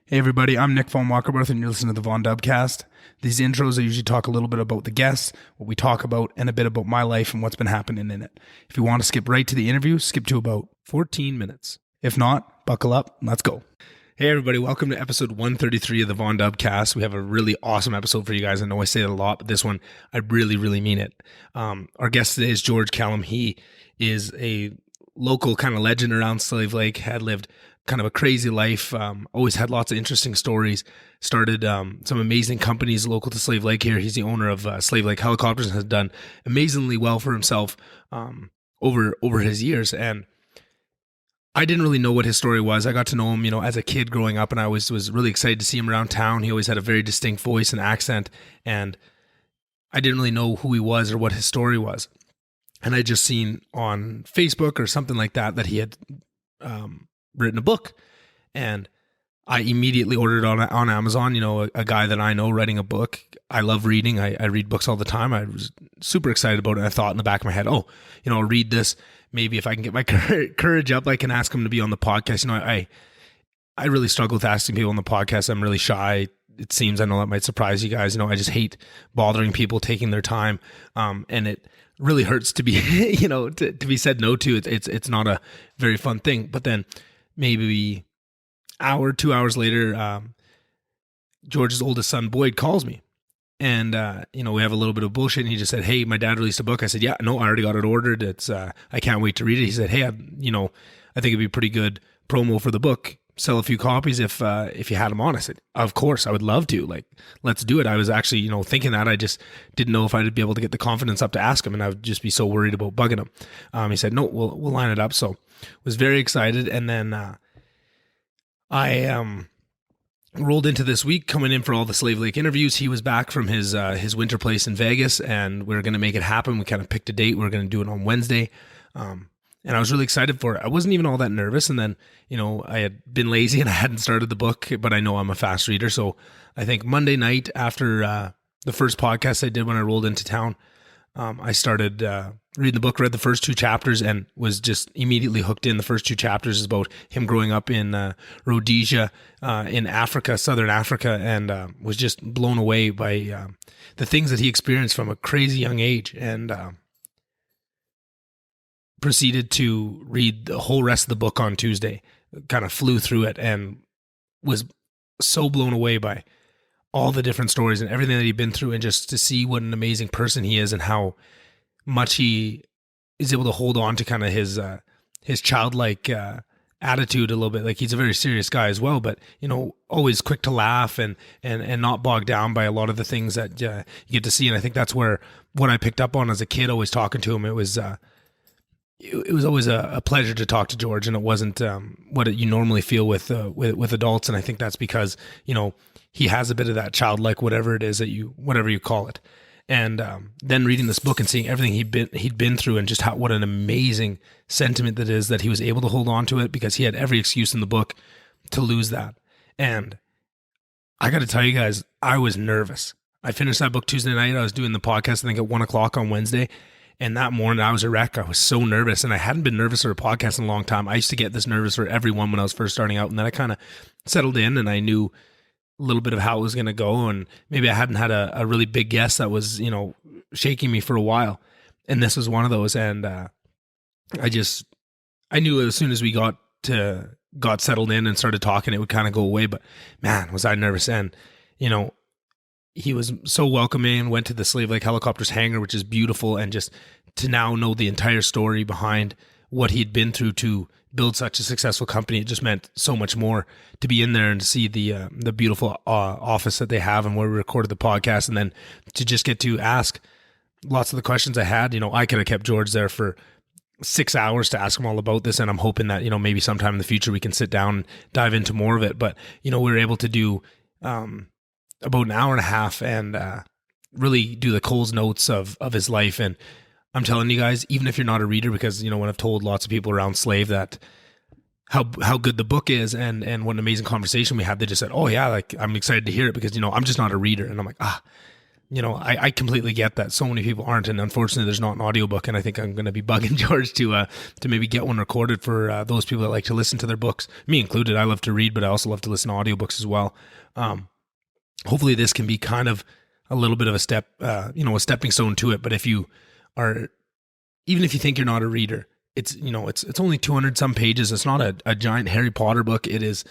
Hey everybody, I'm Nick Von Walkerworth and you're listening to the Von Dubcast. These intros, I usually talk a little bit about the guests, what we talk about, and a bit about my life and what's been happening in it. If you want to skip right to the interview, skip to about 14 minutes. If not, buckle up, let's go. Hey everybody, welcome to episode 133 of the Von Dubcast. We have a really awesome episode for you guys. I know I say that a lot, but this one, I really mean it. Our guest today is George Kelham. He is a local kind of legend around Slave Lake, had lived kind of a crazy life, always had lots of interesting stories, started some amazing companies local to Slave Lake here. He's the owner of Slave Lake Helicopters and has done amazingly well for himself over his years. And I didn't really know what his story was. I got to know him, as a kid growing up, and I was really excited to see him around town. He always had a very distinct voice and accent, and I didn't really know who he was or what his story was. And I just seen on Facebook or something like that he had written a book, and I immediately ordered it on Amazon. A guy that I know writing a book. I love reading. I read books all the time. I was super excited about it. And I thought in the back of my head, I'll read this. Maybe if I can get my courage up, I can ask him to be on the podcast. I really struggle with asking people on the podcast. I'm really shy. It seems, I know that might surprise you guys. I just hate bothering people, taking their time. And it really hurts to be, to be said no to. It's not a very fun thing. But then maybe 2 hours later, George's oldest son, Boyd, calls me. And, we have a little bit of bullshit. And he just said, "Hey, my dad released a book." I said, "Yeah, no, I already got it ordered. It's, I can't wait to read it." He said, "Hey, I think it'd be pretty good promo for the book. Sell a few copies if you had them on." I said, "Of course, I would love to. Let's do it." I was actually, thinking that. I just didn't know if I'd be able to get the confidence up to ask him, and I would just be so worried about bugging him. He said, "No, we'll line it up." So was very excited. And then I rolled into this week coming in for all the Slave Lake interviews. He was back from his winter place in Vegas, and we were going to make it happen. We kind of picked a date. We were going to do it on Wednesday. And I was really excited for it. I wasn't even all that nervous. And then, I had been lazy and I hadn't started the book, but I know I'm a fast reader. So I think Monday night after the first podcast I did when I rolled into town, I started reading the book, read the first two chapters, and was just immediately hooked in. The first two chapters is about him growing up in Rhodesia in Africa, Southern Africa, and was just blown away by the things that he experienced from a crazy young age, and proceeded to read the whole rest of the book on Tuesday. Kind of flew through it and was so blown away by all the different stories and everything that he'd been through, and just to see what an amazing person he is and how much he is able to hold on to kind of his childlike attitude a little bit. Like, he's a very serious guy as well, but always quick to laugh and not bogged down by a lot of the things that you get to see. And I think that's where what I picked up on as a kid, always talking to him, it was always a pleasure to talk to George, and it wasn't what you normally feel with adults. And I think that's because he has a bit of that childlike, whatever it is whatever you call it. And then reading this book and seeing everything he'd been through, and just what an amazing sentiment that is, that he was able to hold on to it, because he had every excuse in the book to lose that. And I got to tell you guys, I was nervous. I finished that book Tuesday night. I was doing the podcast, I think, at 1:00 on Wednesday. And that morning I was a wreck. I was so nervous, and I hadn't been nervous for a podcast in a long time. I used to get this nervous for everyone when I was first starting out. And then I kind of settled in, and I knew a little bit of how it was going to go. And maybe I hadn't had a really big guest that was, shaking me for a while. And this was one of those. And I knew as soon as we got settled in and started talking, it would kind of go away. But man, was I nervous. And, he was so welcoming, went to the Slave Lake Helicopters hangar, which is beautiful. And just to now know the entire story behind what he'd been through to build such a successful company, it just meant so much more to be in there and to see the beautiful office that they have and where we recorded the podcast. And then to just get to ask lots of the questions I had. I could have kept George there for 6 hours to ask him all about this. And I'm hoping that, maybe sometime in the future we can sit down and dive into more of it. But, we were able to do about an hour and a half and really do the Coles notes of his life. And I'm telling you guys, even if you're not a reader, because, when I've told lots of people around Slave that how good the book is and what an amazing conversation we had, they just said, "Oh yeah, I'm excited to hear it," because, I'm just not a reader. And I'm like, I completely get that so many people aren't, and unfortunately there's not an audiobook, and I think I'm going to be bugging George to maybe get one recorded for those people that like to listen to their books, me included. I love to read, but I also love to listen to audiobooks as well. Hopefully this can be kind of a little bit of a step, a stepping stone to it. But if you are, even if you think you're not a reader, it's only 200 some pages. It's not a giant Harry Potter book. It is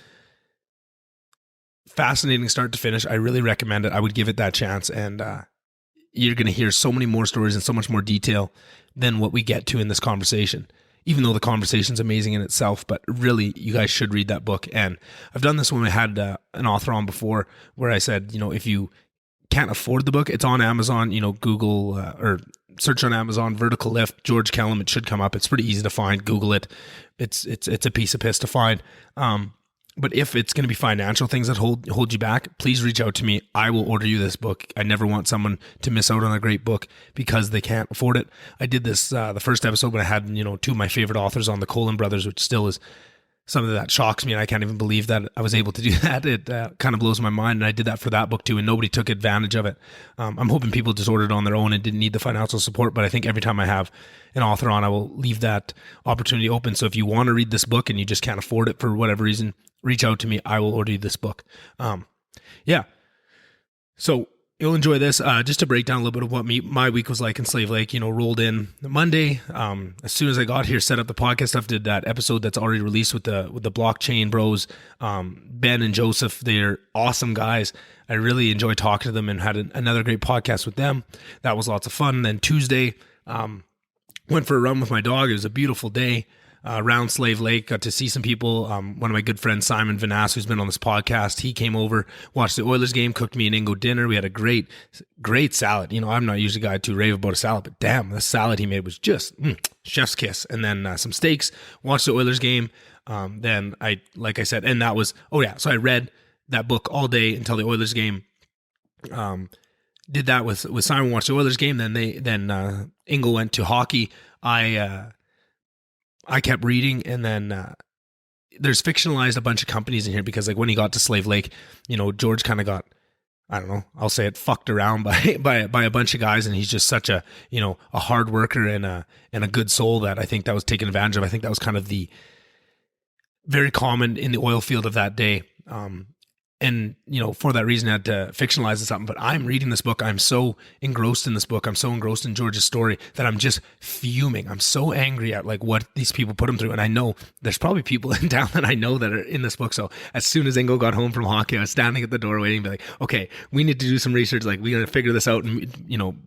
fascinating start to finish. I really recommend it. I would give it that chance. And you're going to hear so many more stories and so much more detail than what we get to in this conversation, even though the conversation's amazing in itself. But really, you guys should read that book. And I've done this when I had an author on before, where I said, if you can't afford the book, it's on Amazon, Google or search on Amazon, Vertical Lift, George Kelham. It should come up. It's pretty easy to find. Google it. It's a piece of piss to find. But if it's going to be financial things that hold you back, please reach out to me. I will order you this book. I never want someone to miss out on a great book because they can't afford it. I did this the first episode when I had two of my favorite authors on, the Coen brothers, which still is something that shocks me, and I can't even believe that I was able to do that. It kind of blows my mind, and I did that for that book too, and nobody took advantage of it. I'm hoping people just ordered on their own and didn't need the financial support, but I think every time I have an author on, I will leave that opportunity open. So if you want to read this book and you just can't afford it for whatever reason, reach out to me. I will order you this book. So you'll enjoy this. Just to break down a little bit of what my week was like in Slave Lake, rolled in Monday. As soon as I got here, set up the podcast stuff, did that episode that's already released with the blockchain bros, Ben and Joseph. They're awesome guys. I really enjoy talking to them and had another great podcast with them. That was lots of fun. Then Tuesday, went for a run with my dog. It was a beautiful day. Around Slave Lake, got to see some people. One of my good friends, Simon Vanass, who's been on this podcast, he came over, watched the Oilers game, cooked me an Ingo dinner. We had a great salad. I'm not usually a guy to rave about a salad, but damn, the salad he made was just chef's kiss. And then some steaks, watched the Oilers game. Then like I said, and that was, so I read that book all day until the Oilers game. Did that with Simon, watched the Oilers game. Then Ingo went to hockey. I kept reading, and then there's fictionalized a bunch of companies in here because when he got to Slave Lake, George kind of got, I don't know, I'll say it, fucked around by a bunch of guys, and he's just such a a hard worker and a good soul that I think that was taken advantage of. I think that was kind of the very common in the oil field of that day. And, for that reason, I had to fictionalize it something. But I'm reading this book. I'm so engrossed in this book. I'm so engrossed in George's story that I'm just fuming. I'm so angry at what these people put him through. And I know there's probably people in town that I know that are in this book. So as soon as Ingo got home from hockey, I was standing at the door waiting to be like, okay, we need to do some research. We got to figure this out. And,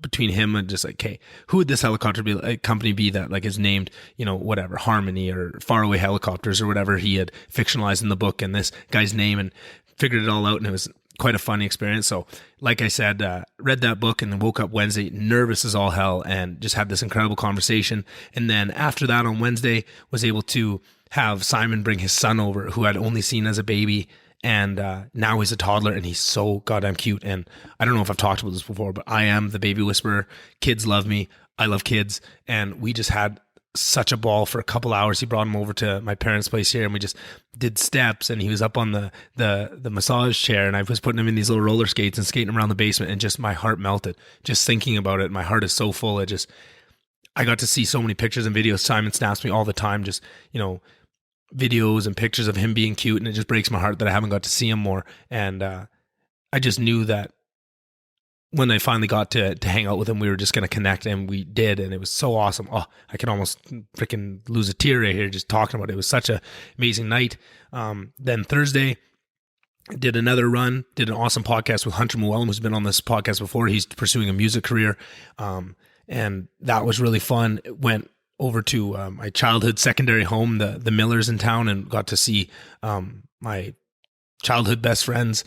between him and just okay, who would this helicopter company be that is named, whatever, Harmony or Faraway Helicopters or whatever he had fictionalized in the book, and this guy's name, and figured it all out, and it was quite a funny experience. So like I said, read that book and then woke up Wednesday nervous as all hell and just had this incredible conversation. And then after that on Wednesday was able to have Simon bring his son over, who I'd only seen as a baby, and now he's a toddler, and he's so goddamn cute. And I don't know if I've talked about this before, but I am the baby whisperer. Kids love me. I love kids. And we just had such a ball for a couple hours. He brought him over to my parents' place here, and we just did steps, and he was up on the massage chair, and I was putting him in these little roller skates and skating around the basement, and just my heart melted just thinking about it. My heart is so full. I got to see so many pictures and videos. Simon snaps me all the time, just videos and pictures of him being cute, and it just breaks my heart that I haven't got to see him more. And I just knew that when I finally got to hang out with him, we were just going to connect, and we did, and it was so awesome. Oh, I can almost freaking lose a tear right here just talking about it. It was such an amazing night. Then Thursday, did another run, did an awesome podcast with Hunter Muellum, who's been on this podcast before. He's pursuing a music career, and that was really fun. Went over to my childhood secondary home, the Millers in town, and got to see my childhood best friend's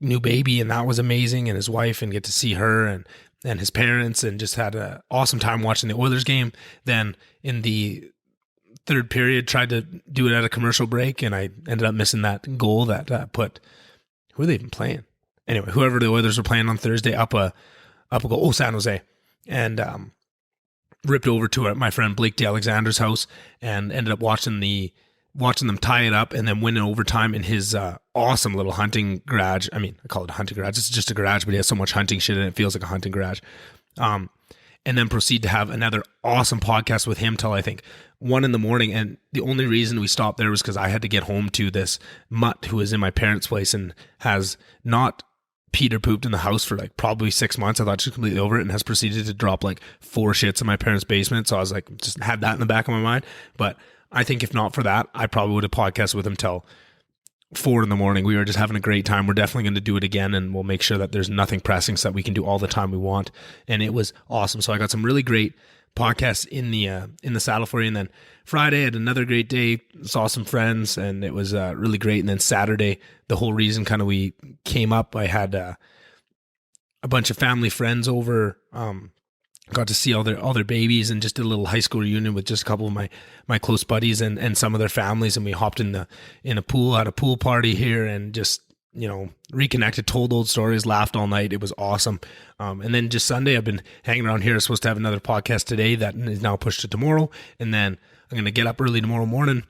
new baby, and that was amazing, and his wife, and get to see her and his parents, and just had an awesome time watching the Oilers game. Then in the third period, tried to do it at a commercial break, and I ended up missing that goal that put, who are they even playing? Anyway, whoever the Oilers were playing on Thursday, up a goal, San Jose, and ripped over to my friend Blake de Alexander's house, and ended up watching the watching them tie it up and then win in overtime in his awesome little hunting garage. I mean, I call it a hunting garage. It's just a garage, but he has so much hunting shit in it. It feels like a hunting garage. And then proceed to have another awesome podcast with him till I think 1 a.m. And the only reason we stopped there was because I had to get home to this mutt who is in my parents' place and has not peed or pooped in the house for like probably 6 months. I thought she was completely over it and has proceeded to drop like 4 shits in my parents' basement. So I was like, just had that in the back of my mind. But I think if not for that, I probably would have podcasted with him till 4 a.m. We were just having a great time. We're definitely going to do it again, and we'll make sure that there's nothing pressing so that we can do all the time we want. And it was awesome. So I got some really great podcasts in the saddle for you. And then Friday I had another great day, saw some friends, and it was really great. And then Saturday, the whole reason kind of we came up, I had a bunch of family friends over, got to see all their babies, and just did a little high school reunion with just a couple of my close buddies and some of their families. And we hopped in a pool, had a pool party here, and just, reconnected, told old stories, laughed all night. It was awesome. And then just Sunday, I've been hanging around here. I was supposed to have another podcast today that is now pushed to tomorrow. And then I'm going to get up early tomorrow morning,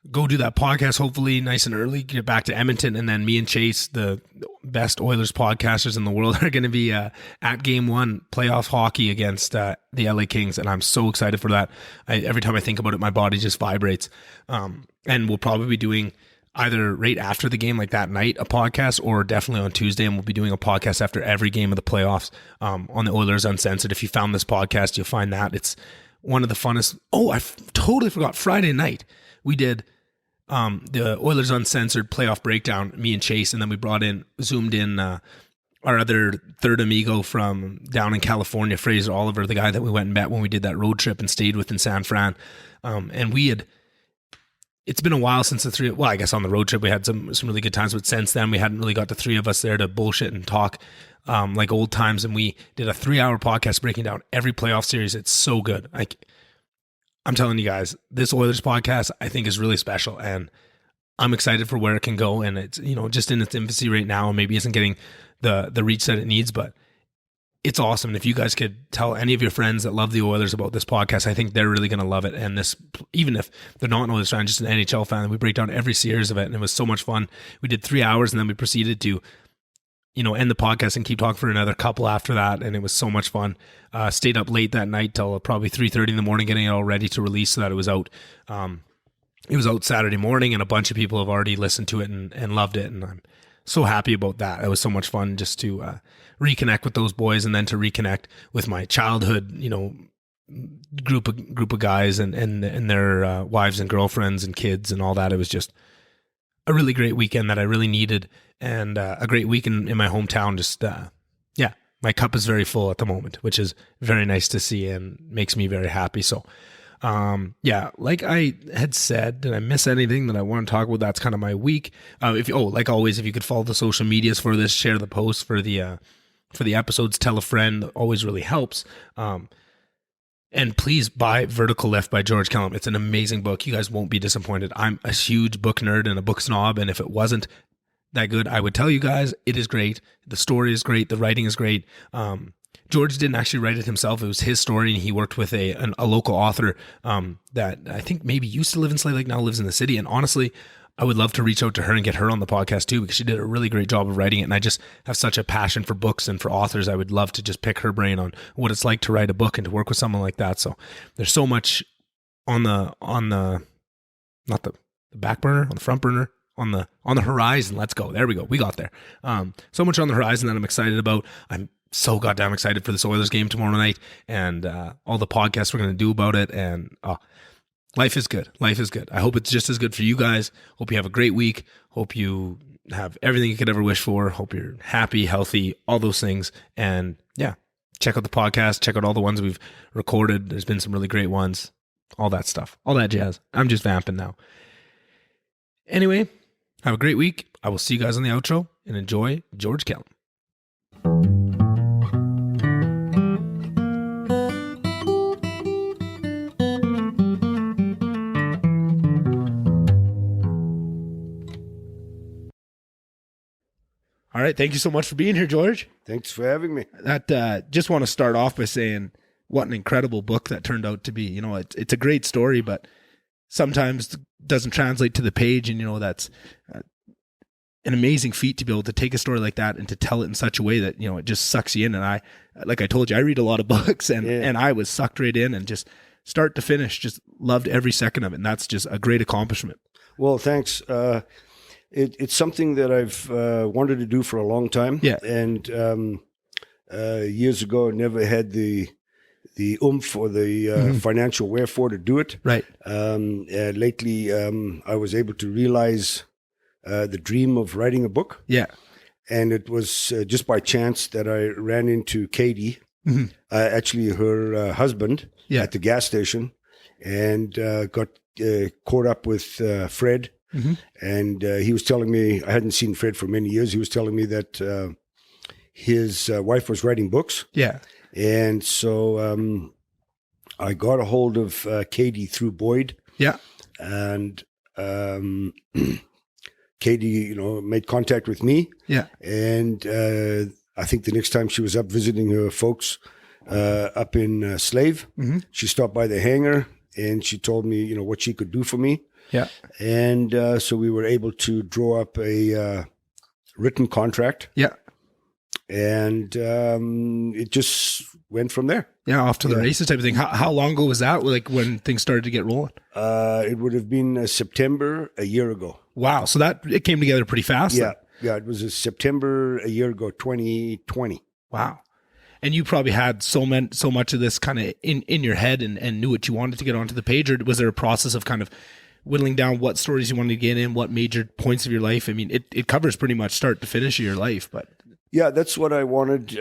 go do that podcast, hopefully nice and early, get back to Edmonton. And then me and Chase, the best Oilers podcasters in the world, are going to be at game 1 playoff hockey against the LA Kings. And I'm so excited for that. Every time I think about it, my body just vibrates. And we'll probably be doing either right after the game, like that night, a podcast, or definitely on Tuesday. And we'll be doing a podcast after every game of the playoffs on the Oilers Uncensored. If you found this podcast, you'll find that it's one of the funnest. Oh, I totally forgot. Friday night, we did the Oilers Uncensored playoff breakdown, me and Chase, and then we zoomed in our other third amigo from down in California, Fraser Oliver, the guy that we went and met when we did that road trip and stayed with in San Fran. And it's been a while since I guess on the road trip we had some really good times, but since then we hadn't really got the 3 of us there to bullshit and talk like old times. And we did a 3-hour podcast breaking down every playoff series. It's so good. I'm telling you guys, this Oilers podcast I think is really special, and I'm excited for where it can go. And it's, just in its infancy right now, and maybe isn't getting the reach that it needs, but it's awesome. And if you guys could tell any of your friends that love the Oilers about this podcast, I think they're really going to love it. And this, even if they're not an Oilers fan, just an NHL fan, we break down every series of it, and it was so much fun. We did 3 hours, and then we proceeded to end the podcast and keep talking for another couple after that. And it was so much fun. Stayed up late that night till probably 3:30 in the morning, getting it all ready to release so that it was out. It was out Saturday morning, and a bunch of people have already listened to it and loved it. And I'm so happy about that. It was so much fun just to reconnect with those boys, and then to reconnect with my childhood, group of guys and their wives and girlfriends and kids and all that. It was just a really great weekend that I really needed, and a great week in my hometown. Just, my cup is very full at the moment, which is very nice to see and makes me very happy. So, like I had said, did I miss anything that I want to talk about? That's kind of my week. Like always, if you could follow the social medias for this, share the posts for the episodes, tell a friend, that always really helps. And please buy Vertical Lift by George Kelham. It's an amazing book. You guys won't be disappointed. I'm a huge book nerd and a book snob, and if it wasn't that good, I would tell you guys it is great. The story is great. The writing is great. George didn't actually write it himself. It was his story, and he worked with a local author that I think maybe used to live in Slave Lake, now lives in the city. And honestly, I would love to reach out to her and get her on the podcast too, because she did a really great job of writing it. And I just have such a passion for books and for authors. I would love to just pick her brain on what it's like to write a book and to work with someone like that. So there's so much on the not the back burner, on the front burner, on the horizon. Let's go. There we go. We got there. So much on the horizon that I'm excited about. I'm so goddamn excited for this Oilers game tomorrow night, and all the podcasts we're going to do about it. And life is good. Life is good. I hope it's just as good for you guys. Hope you have a great week. Hope you have everything you could ever wish for. Hope you're happy, healthy, all those things. And check out the podcast. Check out all the ones we've recorded. There's been some really great ones. All that stuff. All that jazz. I'm just vamping now. Anyway, have a great week. I will see you guys on the outro, and enjoy George Kelham. All right. Thank you so much for being here, George. Thanks for having me. Just want to start off by saying what an incredible book that turned out to be. It's a great story, but sometimes doesn't translate to the page. And, that's an amazing feat to be able to take a story like that and to tell it in such a way that, it just sucks you in. And like I told you, I read a lot of books and I was sucked right in and just start to finish, just loved every second of it. And that's just a great accomplishment. Well, thanks. It's something that I've wanted to do for a long time. Yeah. And years ago, I never had the oomph or the financial wherefore to do it. Right. Lately, I was able to realize the dream of writing a book. Yeah. And it was just by chance that I ran into Katie, actually her husband, at the gas station, and got caught up with Fred. And he was telling me, I hadn't seen Fred for many years. He was telling me that his wife was writing books. Yeah. And so I got a hold of Katie through Boyd. Yeah. And Katie, made contact with me. Yeah. And I think the next time she was up visiting her folks up in Slave, she stopped by the hangar and she told me, what she could do for me. Yeah. And so we were able to draw up a written contract. Yeah. And it just went from there. Yeah, off to the races type of thing. How long ago was that, like when things started to get rolling? It would have been September a year ago. Wow. So it came together pretty fast. Yeah. Then. Yeah, it was September a year ago, 2020. Wow. And you probably had so much of this kind of in your head and knew what you wanted to get onto the page, or was there a process of kind of whittling down what stories you wanted to get in, what major points of your life? I mean, it covers pretty much start to finish of your life, but... Yeah, that's what I wanted,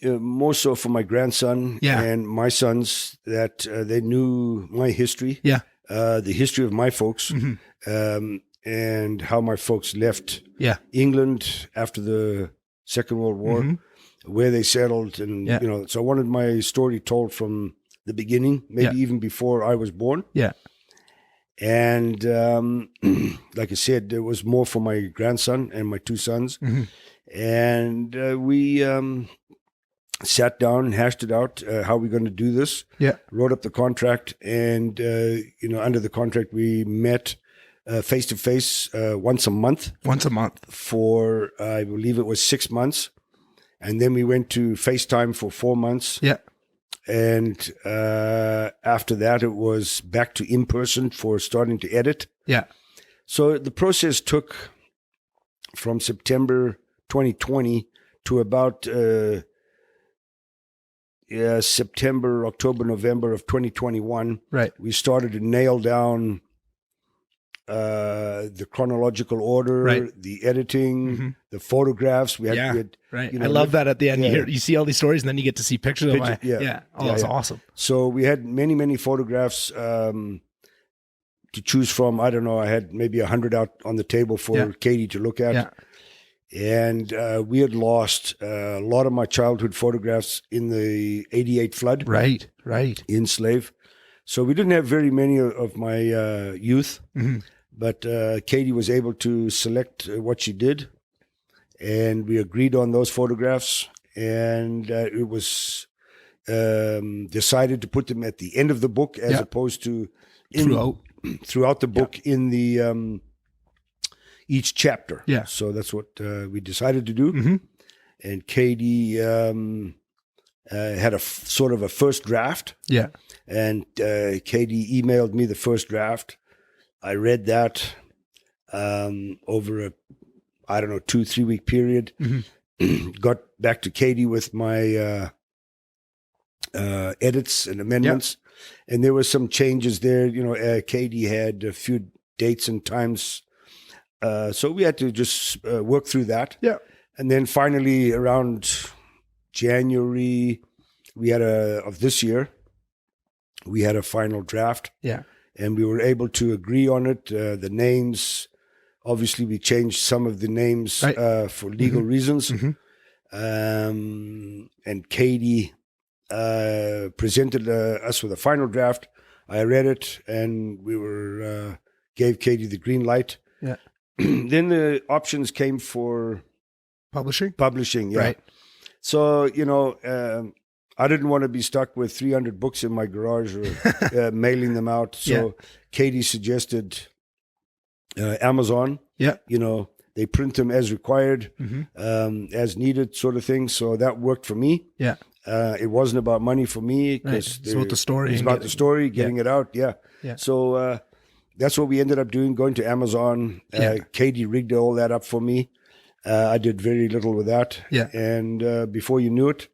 more so for my grandson and my sons, that they knew my history, the history of my folks, and how my folks left England after the Second World War, where they settled. And, so I wanted my story told from the beginning, maybe even before I was born. Yeah. And like I said, there was more for my grandson and my two sons. And we sat down and hashed it out, how we're going to do this. Yeah. Wrote up the contract. And, under the contract, we met face-to-face once a month. Once a month. For, I believe it was 6 months. And then we went to FaceTime for 4 months. Yeah. And after that, it was back to in-person for starting to edit. Yeah. So the process took from September 2020 to about September, October, November of 2021. Right. We started to nail down the chronological order, the editing, the photographs. We had right. I love that at the end. You see all these stories, and then you get to see pictures of them. That's awesome. So we had many, many photographs to choose from. I don't know. I had maybe 100 out on the table for Katie to look at. Yeah. And we had lost a lot of my childhood photographs in the 88 flood. Right. In Slave. So we didn't have very many of my youth. But Katie was able to select what she did. And we agreed on those photographs. And it was decided to put them at the end of the book as opposed to throughout the book in the... each chapter. Yeah. So that's what we decided to do. And Katie had a sort of a first draft. Yeah. And Katie emailed me the first draft. I read that over a, 2-3 week period. Got back to Katie with my edits and amendments. And there were some changes there. Katie had a few dates and times. So we had to just work through that. Yeah. And then finally around January of this year, we had a final draft. Yeah. And we were able to agree on it. The names, obviously we changed some of the names for legal reasons. And Katie presented us with a final draft. I read it and we gave Katie the green light. Yeah. Then the options came for publishing, yeah. Right. So, I didn't want to be stuck with 300 books in my garage or mailing them out. So Katie suggested Amazon. Yeah. They print them as required, as needed, sort of thing. So that worked for me. Yeah. It wasn't about money for me because it's about the story. It's about the story, getting it out. Yeah. So that's what we ended up doing, going to Amazon. Katie rigged all that up for me. I did very little with that. Yeah. And before you knew it,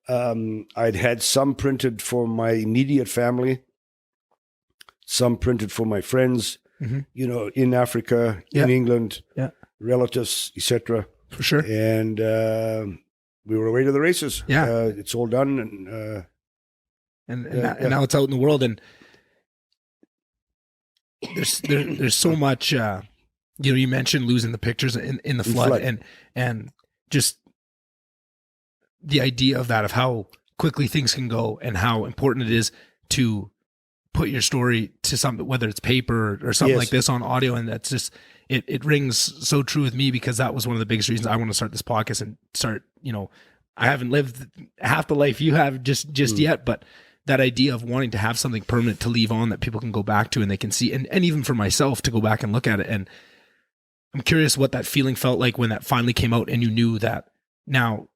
I'd had some printed for my immediate family, some printed for my friends, in Africa, in England, relatives, etc. For sure. And we were away to the races. Yeah. It's all done. And now it's out in the world. And there's so much, you mentioned losing the pictures in the flood. And just the idea of that, of how quickly things can go and how important it is to put your story to something, whether it's paper or something like this on audio. And that's just, it rings so true with me, because that was one of the biggest reasons I want to start this podcast and start, I haven't lived half the life you have just yet, but that idea of wanting to have something permanent to leave on that people can go back to and they can see, and even for myself to go back and look at it. And I'm curious what that feeling felt like when that finally came out and you knew that now,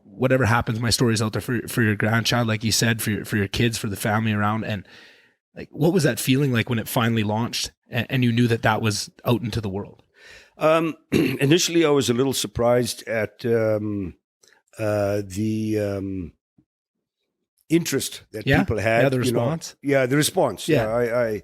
whatever happens, my story is out there for your grandchild, like you said, for your kids, for the family around. And like, what was that feeling like when it finally launched and you knew that was out into the world? Initially, I was a little surprised at the interest that people had. Yeah, the response. The response. Yeah.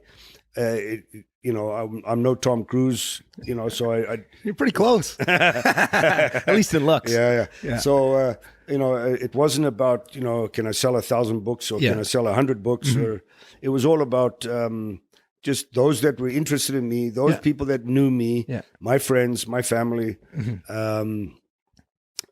I'm no Tom Cruise, so you're pretty close, at least in looks. Yeah. So, it wasn't about, can I sell 1,000 books or can I sell 100 books? Or it was all about just those that were interested in me, those people that knew me, my friends, my family,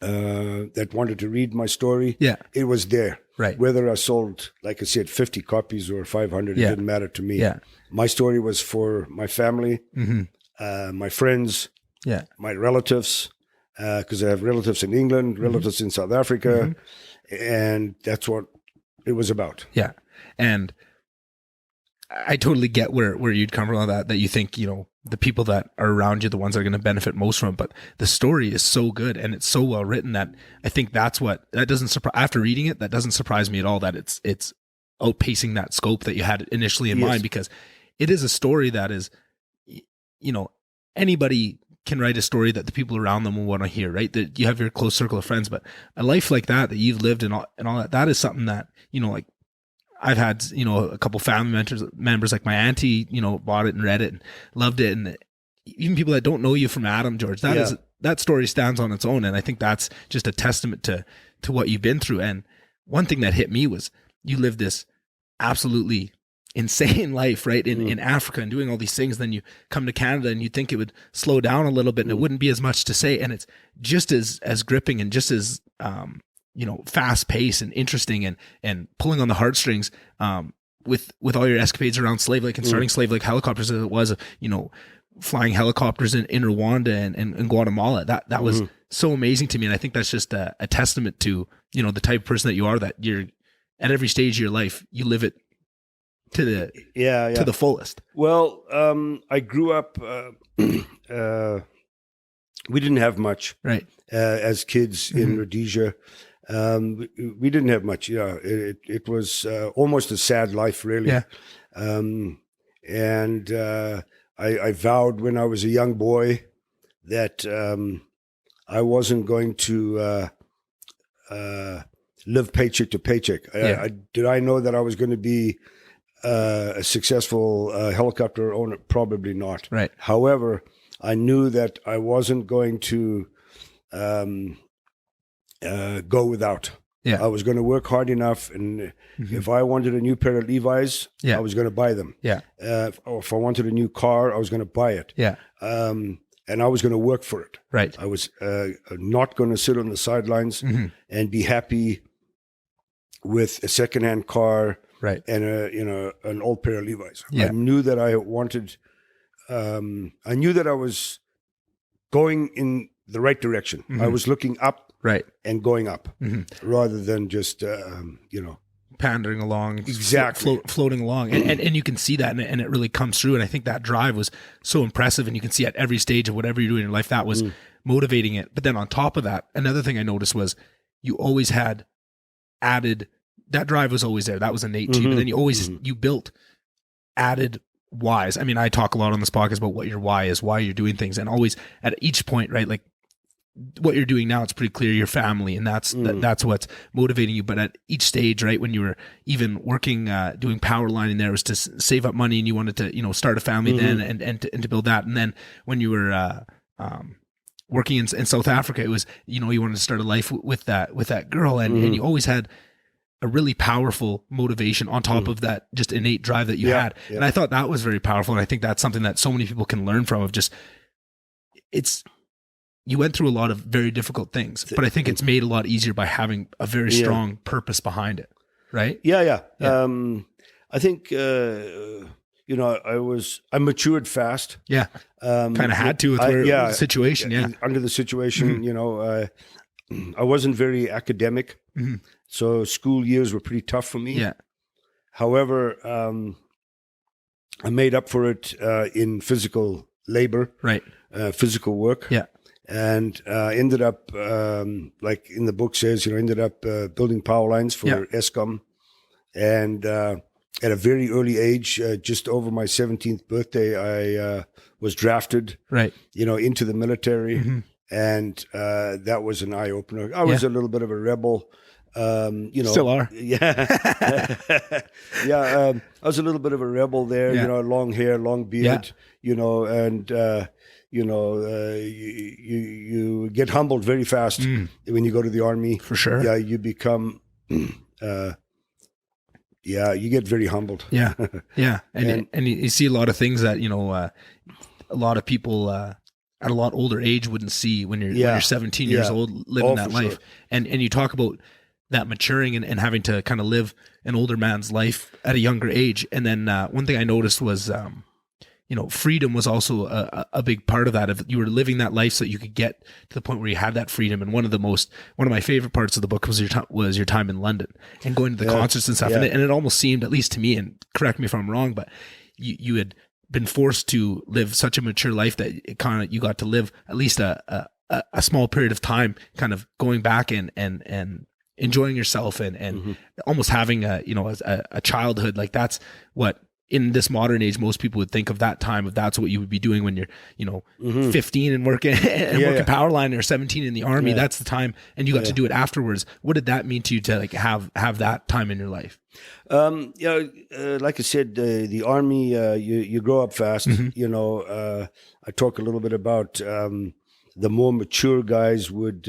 that wanted to read my story. Yeah. It was there. Right. Whether I sold, like I said, 50 copies or 500, it didn't matter to me. Yeah. My story was for my family, my friends, my relatives, because I have relatives in England, relatives in South Africa, and that's what it was about. Yeah. And I totally get where you'd come from on that you think, the people that are around you, the ones that are going to benefit most from it. But the story is so good and it's so well written that I think that doesn't surprise, after reading it, that doesn't surprise me at all, that it's outpacing that scope that you had initially in mind, because it is a story that is, anybody can write a story that the people around them will want to hear, right? That you have your close circle of friends, but a life like that you've lived and all that is something that, like, I've had, a couple family members like my auntie, bought it and read it and loved it. And even people that don't know you from Adam, George, that story stands on its own. And I think that's just a testament to what you've been through. And one thing that hit me was you lived this absolutely insane life, right? In Africa and doing all these things. Then you come to Canada and you think it would slow down a little bit and it wouldn't be as much to say. And it's just as gripping and just as, fast paced and interesting and pulling on the heartstrings, with all your escapades around Slave Lake and starting Slave Lake helicopters as it was, flying helicopters in Rwanda and Guatemala. That was so amazing to me. And I think that's just a testament to, the type of person that you are, that you're at every stage of your life, you live it to the fullest. Well, I grew up, we didn't have much, right? As kids in Rhodesia. We didn't have much. It was almost a sad life, really. Yeah. And I vowed when I was a young boy that I wasn't going to live paycheck to paycheck. Did I know that I was going to be a successful helicopter owner? Probably not. Right. However, I knew that I wasn't going to go without. Yeah. I was going to work hard enough, and if I wanted a new pair of Levi's, I was going to buy them. Yeah. Or if I wanted a new car, I was going to buy it. Yeah. And I was going to work for it. Right. I was not going to sit on the sidelines and be happy with a secondhand car, right, and an old pair of Levi's. Yeah. I knew that I wanted. I knew that I was going the right direction. I was looking up Right. and going up rather than just, Pandering along, Exactly. floating along, and you can see that, and it really comes through. And I think that drive was so impressive, and you can see at every stage of whatever you're doing in your life that was motivating it. But then on top of that, another thing I noticed was you always had added, that drive was always there. That was innate to you. But then you always you built added whys. I mean, I talk a lot on this podcast about what your why is, why you're doing things, and always at each point, right? Like what you're doing now, it's pretty clear your family, and that's what's motivating you. But at each stage, right, when you were even working, doing power lining, there was to save up money, and you wanted to, start a family then, and to build that. And then when you were working in South Africa, it was, you wanted to start a life with that girl, and you always had a really powerful motivation on top of that just innate drive that you had. And I thought that was very powerful. And I think that's something that so many people can learn from, of just, you went through a lot of very difficult things, but I think it's made a lot easier by having a very strong purpose behind it. Right? Yeah. I think, I matured fast. Yeah. Kind of had to with the situation. Yeah. Under the situation, I wasn't very academic. So school years were pretty tough for me. Yeah. However, I made up for it in physical labor, right? Physical work. Yeah. And ended up, like in the book says, ended up building power lines for Eskom. And at a very early age, just over my 17th birthday, I was drafted, right? Into the military. And that was an eye opener. I was a little bit of a rebel. Still are. Yeah. I was a little bit of a rebel there, long hair, long beard, and, you get humbled very fast when you go to the army. For sure. Yeah, you become, you get very humbled. Yeah. Yeah. And you see a lot of things that, a lot of people, at a lot older age wouldn't see when you're 17 years old living that life. Sure. And you talk about that maturing and having to kind of live an older man's life at a younger age. And then one thing I noticed was, freedom was also a big part of that. If you were living that life so that you could get to the point where you had that freedom. And one of my favorite parts of the book was your time in London and going to the concerts and stuff. Yeah. And it almost seemed, at least to me, and correct me if I'm wrong, but you had been forced to live such a mature life that you got to live at least a small period of time, kind of going back and enjoying yourself and almost having a childhood. Like that's what in this modern age, most people would think of that time, if that's what you would be doing when you're, 15 and working working power line, or 17 in the army. Yeah. That's the time. And you got to do it afterwards. What did that mean to you to have that time in your life? Like I said, the army, you grow up fast. I talk a little bit about the more mature guys would,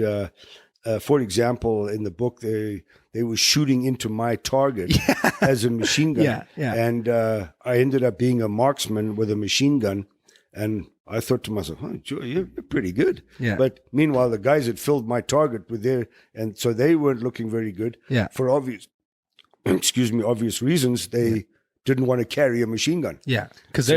for example, in the book, they were shooting into my target as a machine gun. And I ended up being a marksman with a machine gun. And I thought to myself, Joe, you're pretty good. Yeah. But meanwhile, the guys that filled my target were there. And so they weren't looking very good. Yeah. For obvious reasons, they didn't want to carry a machine gun. Yeah. Because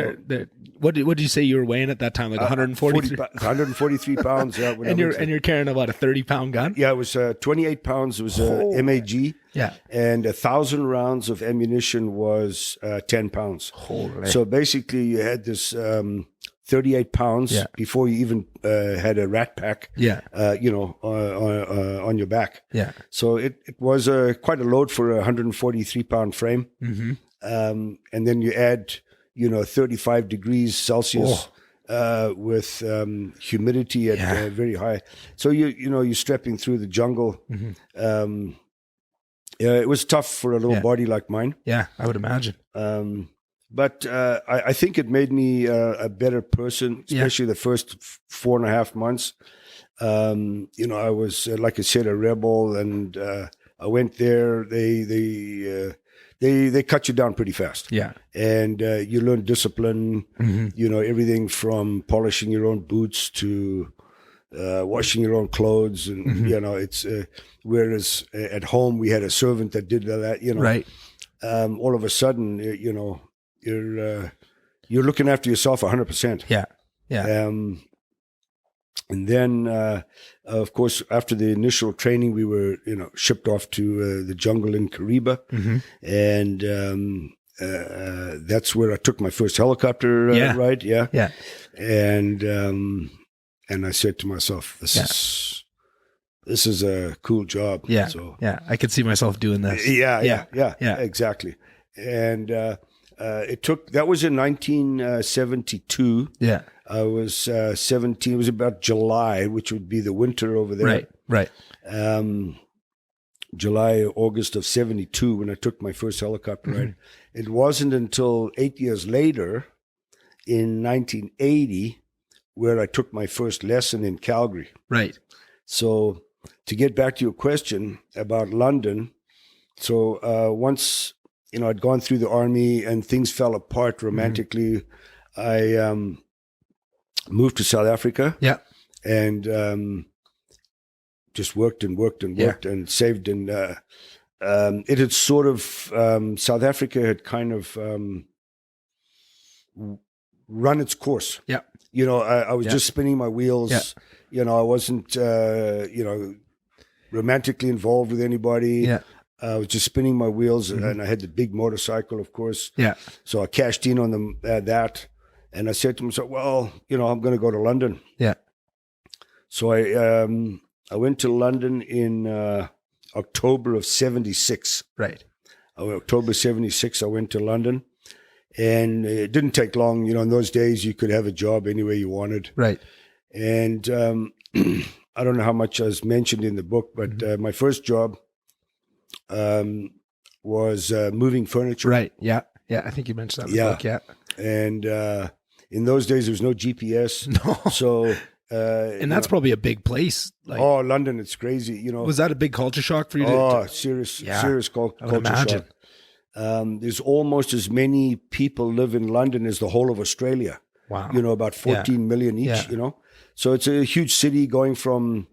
what did you say you were weighing at that time? Like 143 pounds. Yeah. And you're carrying about a 30-pound gun? Yeah, it was 28 pounds. It was a MAG. Yeah. And 1,000 rounds of ammunition was 10 pounds. Holy. So basically you had this 38 pounds before you even had a rat pack, on your back. Yeah. So it was quite a load for a 143-pound frame. Mm-hmm. And then you add, 35 degrees Celsius with humidity at very high. So you're stepping through the jungle. Mm-hmm. It was tough for a little body like mine. Yeah, I would imagine. But I think it made me a better person, especially the first 4.5 months. I was, like I said, a rebel, and I went there. They cut you down pretty fast. Yeah. And you learn discipline, everything from polishing your own boots to washing your own clothes. And, it's, whereas at home we had a servant that did that, Right. All of a sudden, you're looking after yourself 100%. Yeah. Yeah. And then, of course, after the initial training, we were, shipped off to the jungle in Kariba. And that's where I took my first helicopter ride. Yeah. Yeah. And I said to myself, this is a cool job. Yeah. So, yeah. I could see myself doing this. Yeah. Exactly. And that was in 1972. Yeah. I was 17. It was about July, which would be the winter over there. Right. July, August of 72 when I took my first helicopter ride. It wasn't until 8 years later in 1980 where I took my first lesson in Calgary. Right. So to get back to your question about London, so once, I'd gone through the army and things fell apart romantically, I moved to South Africa. Yeah. And just worked and and saved. And it had sort of, South Africa had kind of run its course. Yeah. I was just spinning my wheels. Yeah. I wasn't, romantically involved with anybody. Yeah. I was just spinning my wheels, and I had the big motorcycle, of course. Yeah. So I cashed in on that. And I said to myself, well, I'm going to go to London. Yeah. So I went to London in October of 76. Right. October 76, I went to London. And it didn't take long. In those days, you could have a job anywhere you wanted. Right. And I don't know how much was mentioned in the book, but my first job was moving furniture. Right. Yeah. Yeah. I think you mentioned that in the book. Yeah. And in those days, there was no GPS. No. So, and that's probably a big place. London, it's crazy. Was that a big culture shock for you? Serious culture shock. There's almost as many people live in London as the whole of Australia. Wow. About 14 million each, So it's a huge city. Going from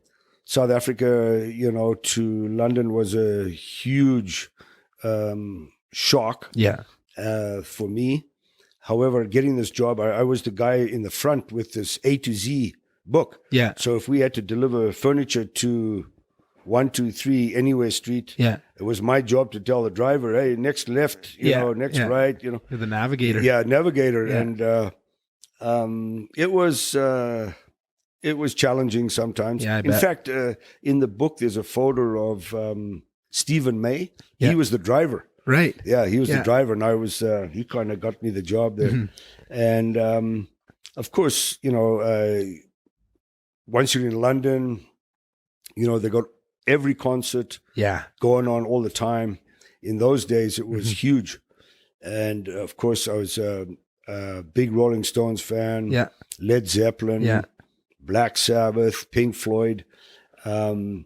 South Africa, to London was a huge shock for me. However, getting this job, I was the guy in the front with this A to Z book. Yeah. So if we had to deliver furniture to 123 Anywhere Street, it was my job to tell the driver, hey, next left, next right, You're the navigator. Yeah, navigator. Yeah. And it was challenging sometimes. Yeah, in fact, in the book, there's a photo of Stephen May. Yeah. He was the driver. Right. Yeah, he was the driver, and I was. He kind of got me the job there. And of course, once you're in London, they got every concert going on all the time. In those days, it was huge. And of course, I was a big Rolling Stones fan. Yeah. Led Zeppelin. Yeah. Black Sabbath, Pink Floyd. And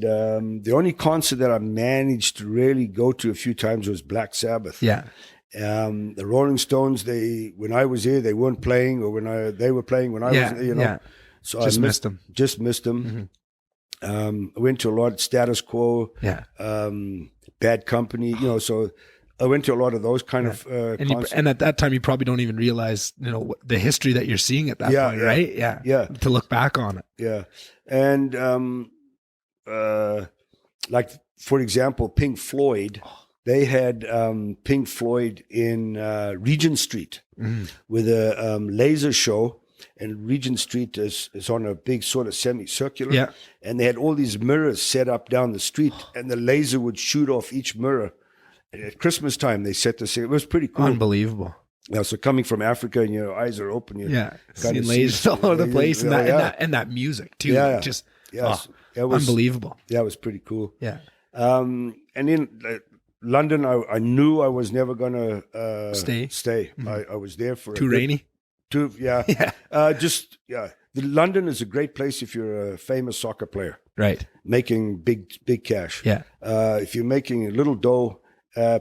the only concert that I managed to really go to a few times was Black Sabbath. Yeah. The Rolling Stones, when I was there, they weren't playing, or they were playing when I was there, Yeah. So Just I missed them. Just missed them. I went to a lot of Status Quo. Yeah. Bad Company, so I went to a lot of those kind of concerts. And at that time, you probably don't even realize, the history that you're seeing at that point, right? Yeah. Yeah. To look back on it. Yeah. And like, for example, Pink Floyd, they had Pink Floyd in Regent Street with a laser show. And Regent Street is on a big sort of semicircular. Yeah. And they had all these mirrors set up down the street, and the laser would shoot off each mirror. And at Christmas time, they set this. It was pretty cool. Unbelievable. Yeah, so coming from Africa and your eyes are open, you seeing lasers all over the place, and that music too. Yeah, just it was unbelievable. Yeah, it was pretty cool. Yeah. And in London, I knew I was never gonna stay. I was there for too rainy. London is a great place if you're a famous soccer player, right? Making big cash. Yeah. If you're making a little dough,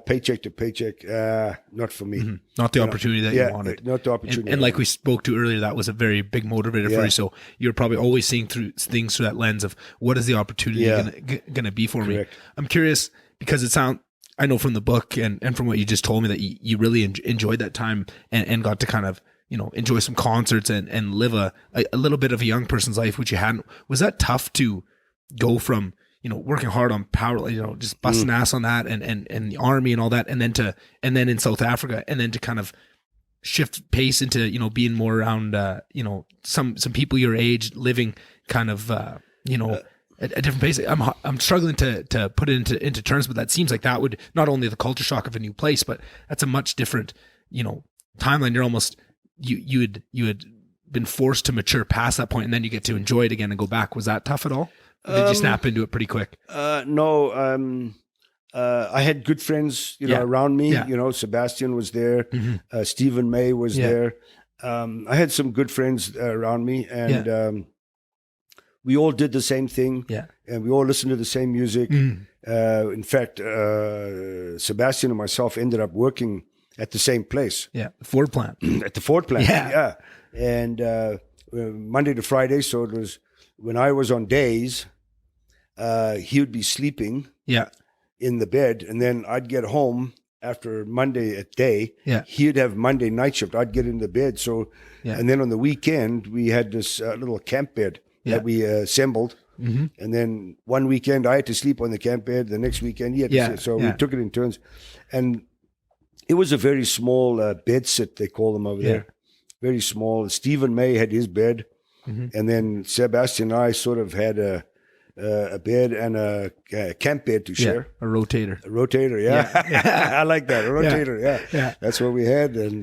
paycheck to paycheck, not for me. Not the opportunity that you wanted. Not the opportunity. And like we spoke to earlier, that was a very big motivator for you. So you're probably always seeing through things through that lens of what is the opportunity going to be for me. I'm curious because I know from the book and from what you just told me that you really enjoyed that time and got to kind of enjoy some concerts and live a little bit of a young person's life, which you hadn't. Was that tough to go from, working hard on power, just busting ass on that and the army and all that, and then in South Africa, and then to kind of shift pace into, being more around, some people your age living kind of, a different pace. I'm struggling to put it into terms, but that seems like that would not only the culture shock of a new place, but that's a much different, timeline. You're almost, you had been forced to mature past that point, and then you get to enjoy it again and go back. Was that tough at all? Or did you snap into it pretty quick? No. I had good friends, around me. Yeah. Sebastian was there. Stephen May was there. I had some good friends around me, and we all did the same thing. Yeah. And we all listened to the same music. In fact, Sebastian and myself ended up working at the same place. Yeah, the Ford plant. At the Ford plant. Yeah. And Monday to Friday, so it was when I was on days, he would be sleeping. Yeah. In the bed, and then I'd get home after Monday at day. Yeah. He'd have Monday night shift. I'd get into bed. So, and then on the weekend, we had this little camp bed that we assembled. And then one weekend, I had to sleep on the camp bed. The next weekend, he had to sleep. So we took it in turns. And it was a very small bed sit, they call them over there. Very small. Stephen May had his bed. And then Sebastian and I sort of had a bed and a camp bed to share. A rotator. A rotator, yeah. I like that. A rotator, yeah. That's what we had. And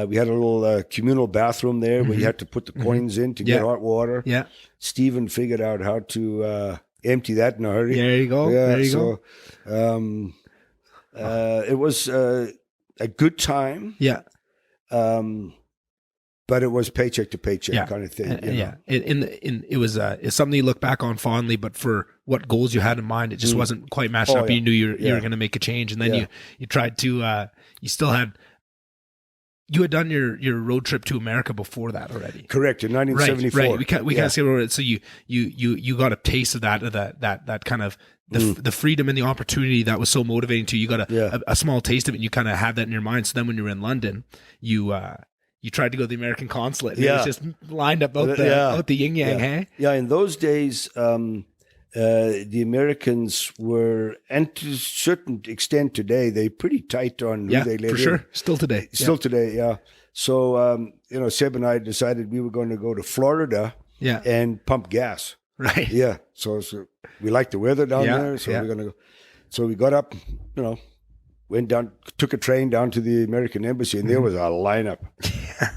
we had a little communal bathroom there where you had to put the coins in to get hot water. Yeah. Stephen figured out how to empty that in a hurry. There you go. Yeah, there you go. It was a good time. Yeah. But it was paycheck to paycheck kind of thing. It was it's something you look back on fondly, but for what goals you had in mind, it just wasn't quite matched up. You knew you were going to make a change, and then you tried to. You had done your road trip to America before that already. Correct, in 1974. Right. We can't say it. So you got a taste of that kind of the freedom and the opportunity that was so motivating to you. You got a small taste of it, and you kind of had that in your mind. So then when you were in London, you tried to go to the American consulate. And it was just lined up out the yin yang, hey? Yeah, in those days, the Americans were, and to a certain extent today, they're pretty tight on who they let for sure. Still today. Yeah. So, Seb and I decided we were going to go to Florida and pump gas. Right. Yeah. So we like the weather down there. So we're going to go. So we got up, went down, took a train down to the American embassy, and there was a lineup.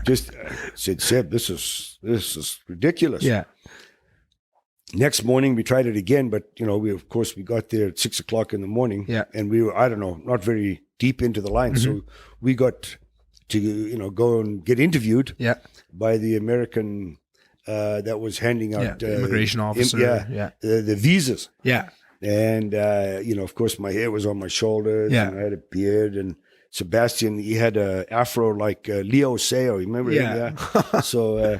Just said, Seb, this is ridiculous. Yeah. Next morning we tried it again, but we got there at 6 o'clock in the morning. Yeah. And we were, not very deep into the line. So we got to, go and get interviewed by the American that was handing out immigration officer. The visas. Yeah. And, of course, my hair was on my shoulders, and I had a beard. And Sebastian, he had a afro like Leo Sayo. You remember him? Yeah. So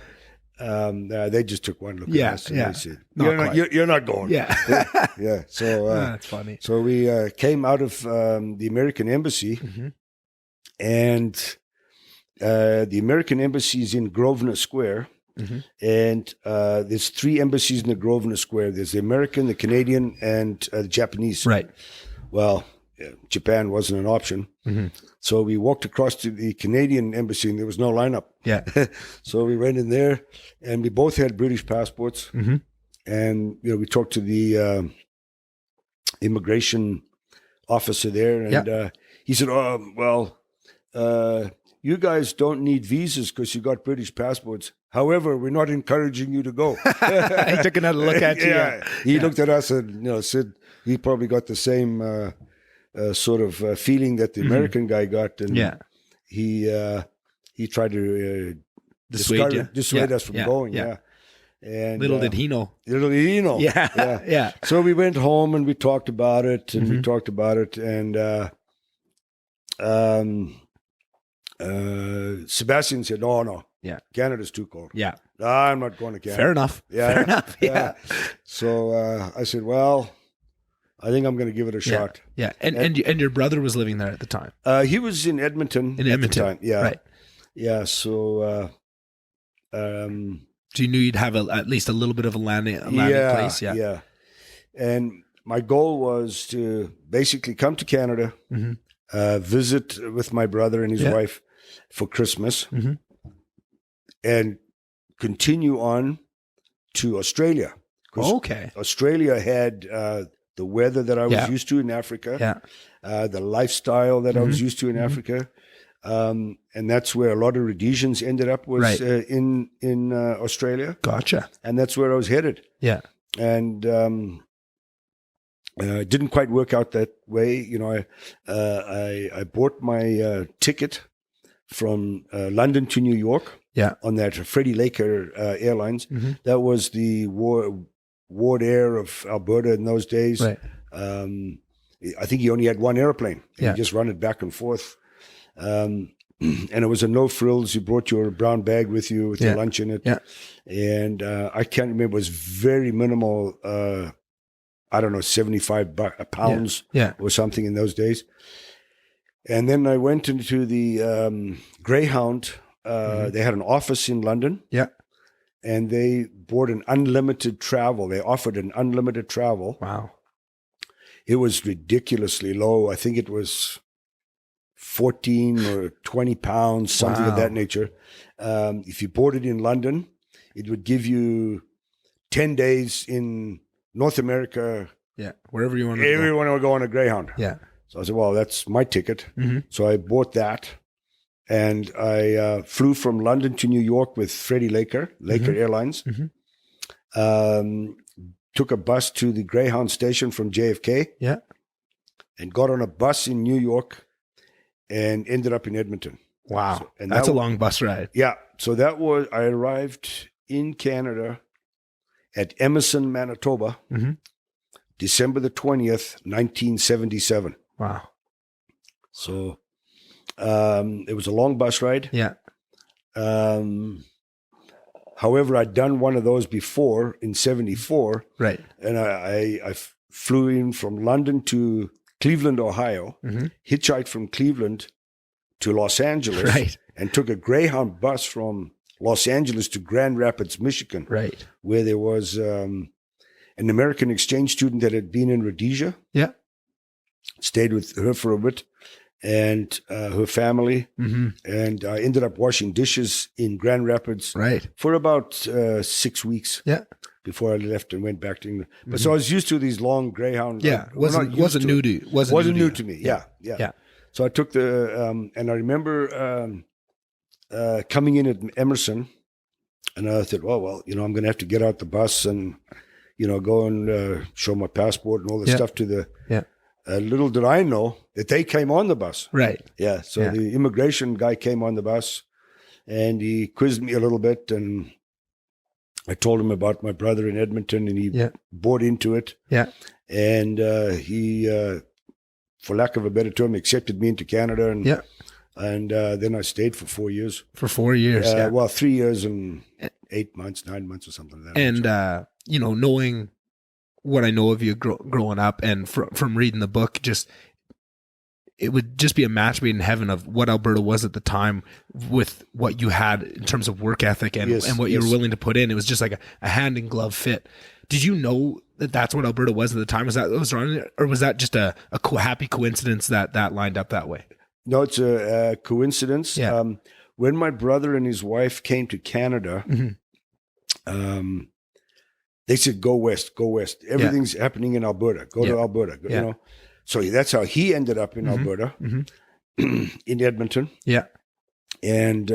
they just took one look at us and they said, you're not going. Yeah. Yeah. So that's funny. So we came out of the American embassy, and the American embassy is in Grosvenor Square. And there's 3 embassies in the Grosvenor Square. There's the American, the Canadian, and the Japanese. Right. Well, Japan wasn't an option. So we walked across to the Canadian embassy, and there was no lineup. Yeah. So we went in there, and we both had British passports. And we talked to the immigration officer there, and he said, you guys don't need visas because you got British passports. However, we're not encouraging you to go. He took another look at you. He looked at us and said he probably got the same sort of feeling that the American guy got, and he tried to dissuade us from going. Yeah. And little did he know. Yeah. So we went home and we talked about it, and Sebastian said, no. Yeah. Canada's too cold. Yeah. I'm not going to Canada. Fair enough. Yeah. So I said, well, I think I'm going to give it a shot. Yeah. And your brother was living there at the time. He was in Edmonton. In Edmonton. At the time. Yeah. Right. Yeah. So, So you knew you'd have at least a little bit of a landing place. Yeah. Yeah. And my goal was to basically come to Canada, visit with my brother and his wife for Christmas, and continue on to Australia. Okay. Australia had the weather that I was used to in Africa, the lifestyle that I was used to in Africa. And that's where a lot of Rhodesians ended up was in Australia. Gotcha. And that's where I was headed. Yeah. And it didn't quite work out that way. You know, I bought my ticket from London to New York on that Freddie Laker Airlines. That was the Ward Air of Alberta in those days. Right. I think he only had one airplane. He just run it back and forth. And it was a no frills. You brought your brown bag with you with your lunch in it. Yeah. And I can't remember. It was very minimal. I don't know, 75 pounds or something in those days. And then I went into the Greyhound. They had an office in London. Yeah. And they bought an unlimited travel. They offered an unlimited travel. Wow. It was ridiculously low. I think it was 14 or 20 pounds, something of that nature. If you bought it in London, it would give you 10 days in North America. Yeah, wherever you want to Everyone would go on a Greyhound. Yeah. So I said, well, that's my ticket. So I bought that. And I flew from London to New York with Freddie Laker Airlines. Took a bus to the Greyhound station from JFK. Yeah. And got on a bus in New York and ended up in Edmonton. Wow. So, and that's a long bus ride. Yeah. So I arrived in Canada at Emerson, Manitoba, December the 20th, 1977. Wow. So it was a long bus ride. Yeah. However, I'd done one of those before in 74. Right. And I flew in from London to Cleveland, Ohio, hitchhiked from Cleveland to Los Angeles, and took a Greyhound bus from Los Angeles to Grand Rapids, Michigan, where there was an American exchange student that had been in Rhodesia. Yeah. Stayed with her for a bit and her family. And I ended up washing dishes in Grand Rapids for about 6 weeks. Yeah. Before I left and went back to England. But so I was used to these long Greyhound. Yeah. Wasn't new to me. Yeah. So I took and I remember coming in at Emerson, and I thought, well, I'm going to have to get out the bus and, go and show my passport and all this stuff to the. Yeah. Little did I know that they came on the bus. Right. Yeah. So the immigration guy came on the bus, and he quizzed me a little bit, and I told him about my brother in Edmonton, and he bought into it. Yeah. And he, for lack of a better term, accepted me into Canada. And and then I stayed for 4 years. For 4 years, Well, 3 years and 8 months, 9 months or something like that. And, knowing what I know of you growing up and from reading the book, it would just be a match made in heaven of what Alberta was at the time with what you had in terms of work ethic and what you were willing to put in. It was just like a hand in glove fit. Did you know that that's what Alberta was at the time? Was that wrong, or was that just a happy coincidence that lined up that way? No, it's a coincidence. Yeah. When my brother and his wife came to Canada, they said, go west. Everything's happening in Alberta. Go to Alberta. So that's how he ended up in Alberta, in Edmonton. Yeah. And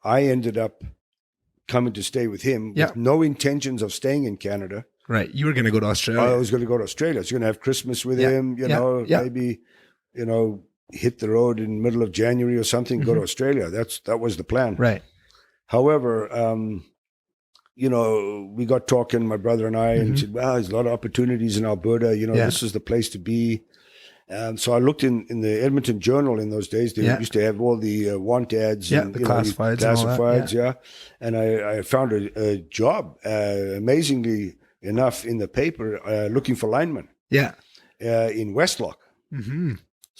I ended up coming to stay with him with no intentions of staying in Canada. Right. You were going to go to Australia. I was going to go to Australia. I was going to have Christmas with him, maybe, hit the road in the middle of January or something, go to Australia. That was the plan. Right. However, we got talking, my brother and I, and said, well, there's a lot of opportunities in Alberta. This is the place to be. So I looked in the Edmonton Journal in those days. They used to have all the want ads. And, the classifieds. Classifieds, And I found a job, amazingly enough, in the paper looking for linemen. Yeah. in Westlock. Mm-hmm.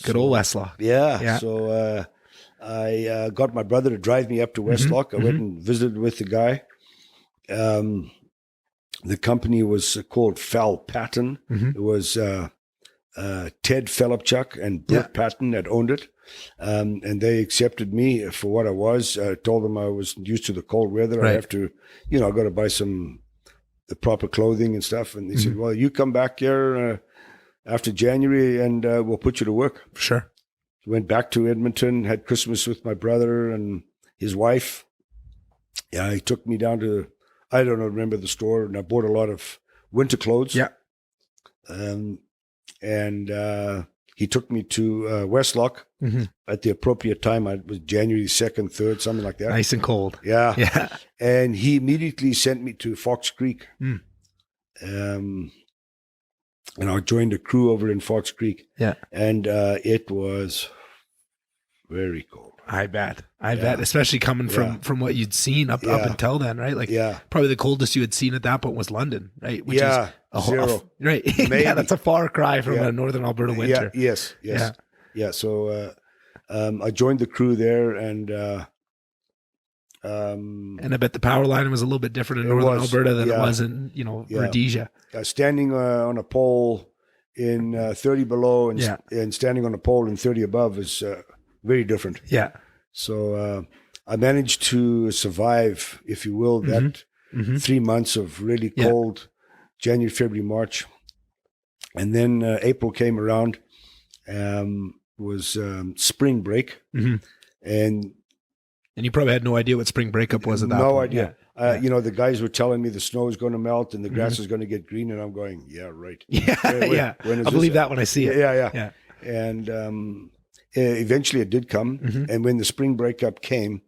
Good old Westlock. Yeah. Yeah. So I got my brother to drive me up to Mm-hmm. Westlock. I went and visited with the guy. The company was called Fell Patton. Mm-hmm. It was Ted Felipchuk and Bert Patton that owned it. And they accepted me for what I was. I told them I was used to the cold weather. Right. I have to, I got to buy the proper clothing and stuff. And they said, well, you come back here after January and we'll put you to work. Sure. Went back to Edmonton, had Christmas with my brother and his wife. Yeah, he took me down to, I don't know, remember the store, and I bought a lot of winter clothes. Yeah. And he took me to Westlock at the appropriate time. It was January 2nd, 3rd, something like that. Nice and cold. Yeah. Yeah. And he immediately sent me to Fox Creek. And I joined a crew over in Fox Creek. Yeah. And it was very cold. I bet, especially coming from what you'd seen up until then, right? Like, probably the coldest you had seen at that point was London, right? Which is zero. Right. Yeah, that's a far cry from a northern Alberta winter. Yes. Yeah. So I joined the crew there, and I bet the power line was a little bit different in northern Alberta than it was in Rhodesia. Standing on a pole in 30 below and standing on a pole in 30 above is very different. Yeah. So I managed to survive, if you will, that 3 months of really cold, January, February, March. And then April came around, was spring break. And you probably had no idea what spring breakup was at that point. No idea. The guys were telling me the snow is going to melt and the grass is going to get green. And I'm going, yeah, right. Yeah. I believe that when I see it. Yeah. And eventually it did come. And when the spring breakup came,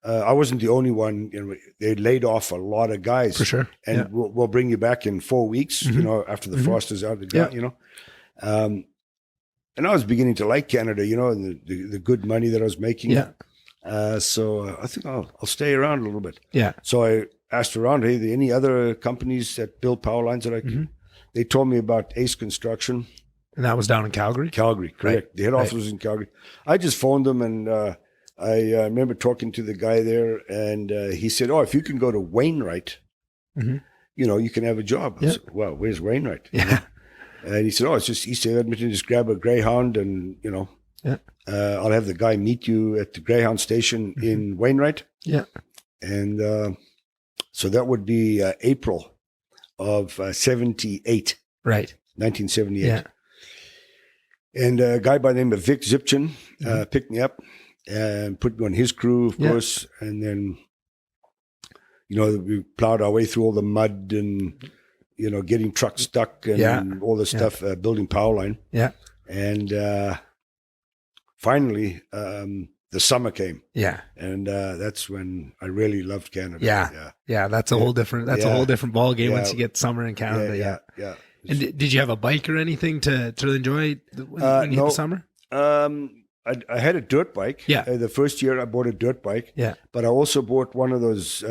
I wasn't the only one. They laid off a lot of guys. For sure. And we'll bring you back in 4 weeks, after the frost is out of the ground, And I was beginning to like Canada, and the good money that I was making. Yeah. So I think I'll stay around a little bit. Yeah. So I asked around, hey, are there any other companies that build power lines that I can? They told me about Ace Construction. And that was down in Calgary? Calgary, correct. Right. The head office was in Calgary. I just phoned them, and I remember talking to the guy there, and he said, if you can go to Wainwright, you can have a job. I said, well, where's Wainwright? Yeah. And he said, it's just east of Edmonton. Just grab a Greyhound and, I'll have the guy meet you at the Greyhound station in Wainwright. Yeah. And so that would be April of 78. Right. 1978. Yeah. And a guy by the name of Vic Zipchin picked me up and put me on his crew, of course. And then, we plowed our way through all the mud and, getting trucks stuck and all the stuff, building power line. Yeah. And finally, the summer came. Yeah. And that's when I really loved Canada. Yeah. That's a whole different, a whole different ball game once you get summer in Canada. Yeah. And did you have a bike or anything to enjoy when you hit the summer? I had a dirt bike. Yeah. The first year I bought a dirt bike. Yeah. But I also bought one of those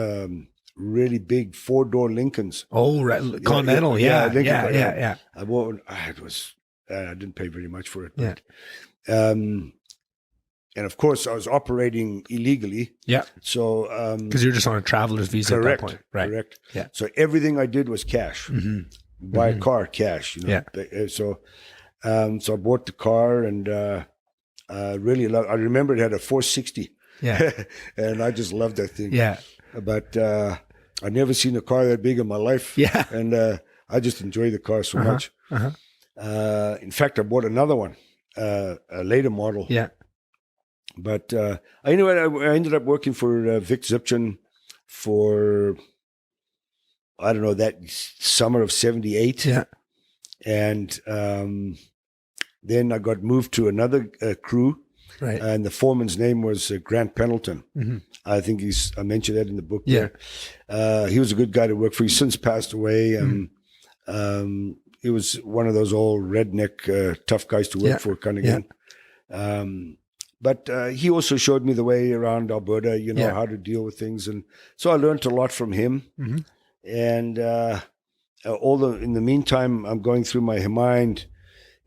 really big 4-door Lincolns. Oh, right. Continental. Yeah. I bought. It was. I didn't pay very much for it. Yeah. But, and of course, I was operating illegally. Yeah. So because you're just on a traveler's visa at that point, right? Correct. Yeah. So everything I did was cash. Buy a car, cash. Yeah. So, so I bought the car and really loved. I remember it had a 460. Yeah. And I just loved that thing. Yeah. But I'd never seen a car that big in my life. Yeah. And I just enjoyed the car so much. In fact, I bought another one, a later model. Yeah. But I ended up working for Vic Zipchin for, I don't know, that summer of 78. Yeah. And then I got moved to another crew. Right. And the foreman's name was Grant Pendleton. I think I mentioned that in the book. Yeah. He was a good guy to work for. He's since passed away. He was one of those old redneck tough guys to work for kind of guy. But he also showed me the way around Alberta, how to deal with things. And so I learned a lot from him. And in the meantime, I'm going through my mind,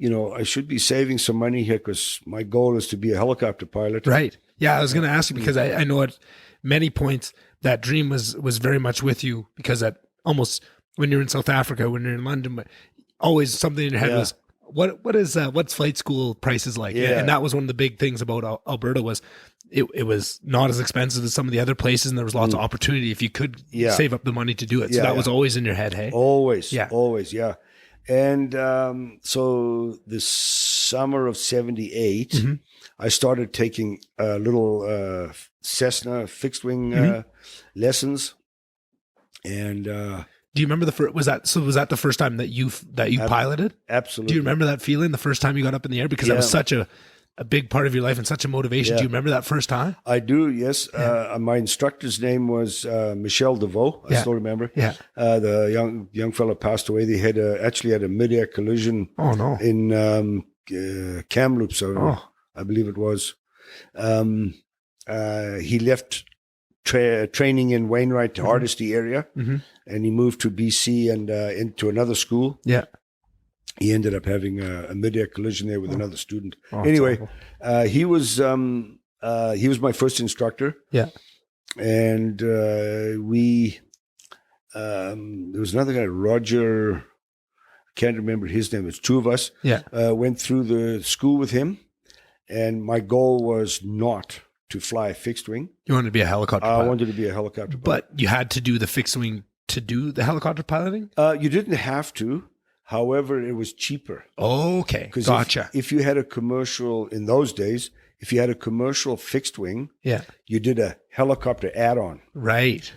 I should be saving some money here because my goal is to be a helicopter pilot. Right. Yeah, I was going to ask you because I know at many points that dream was very much with you, because at almost when you're in South Africa, when you're in London, but always something in your head was, what's flight school prices like? Yeah. And that was one of the big things about Alberta was it was not as expensive as some of the other places, and there was lots of opportunity if you could save up the money to do it. So that was always in your head, hey? Always, yeah. And so the summer of 78, I started taking little Cessna fixed wing lessons. And do you remember was that the first time that you piloted? Absolutely. Do you remember that feeling the first time you got up in the air? Because that was such a big part of your life and such a motivation. Do you remember that first time? I do, yes. My instructor's name was Michel DeVoe. I still remember. Yeah. The young fellow passed away. They had a mid-air collision. Oh, no. In Kamloops, I believe it was. He left training in Wainwright, Hardisty area, and he moved to BC and into another school. Yeah. He ended up having a mid-air collision there with another student. Anyway, he was my first instructor. Yeah. And there was another guy, Roger, I can't remember his name. It's two of us. Yeah. Went through the school with him, and my goal was not to fly a fixed wing. You wanted to be a helicopter pilot. I wanted to be a helicopter pilot. But you had to do the fixed wing to do the helicopter piloting? You didn't have to. However, it was cheaper. Okay, gotcha. If you had a commercial, in those days, if you had a commercial fixed wing, you did a helicopter add-on. Right.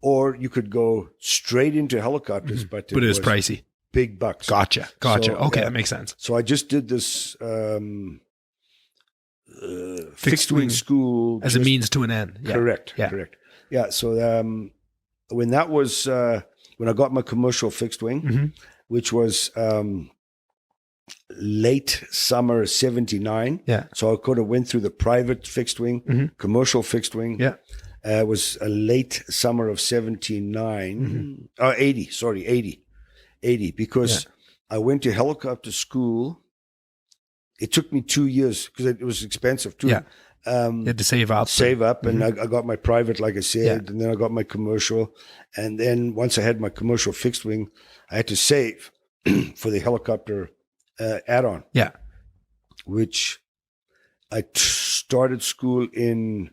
Or you could go straight into helicopters, but it was pricey. Big bucks. Gotcha. So, okay, that makes sense. So I just did this fixed wing school as a means to an end. Yeah. Correct. Yeah. So when that was when I got my commercial fixed wing, which was late summer 79. Yeah. So I could have went through the private fixed wing, commercial fixed wing. Yeah. It was a late summer of 79, 80, because I went to helicopter school. It took me 2 years because it was expensive too. Yeah. You had to save up. And I got my private, like I said, and then I got my commercial. And then once I had my commercial fixed wing, I had to save for the helicopter add-on. Yeah. Which I started school in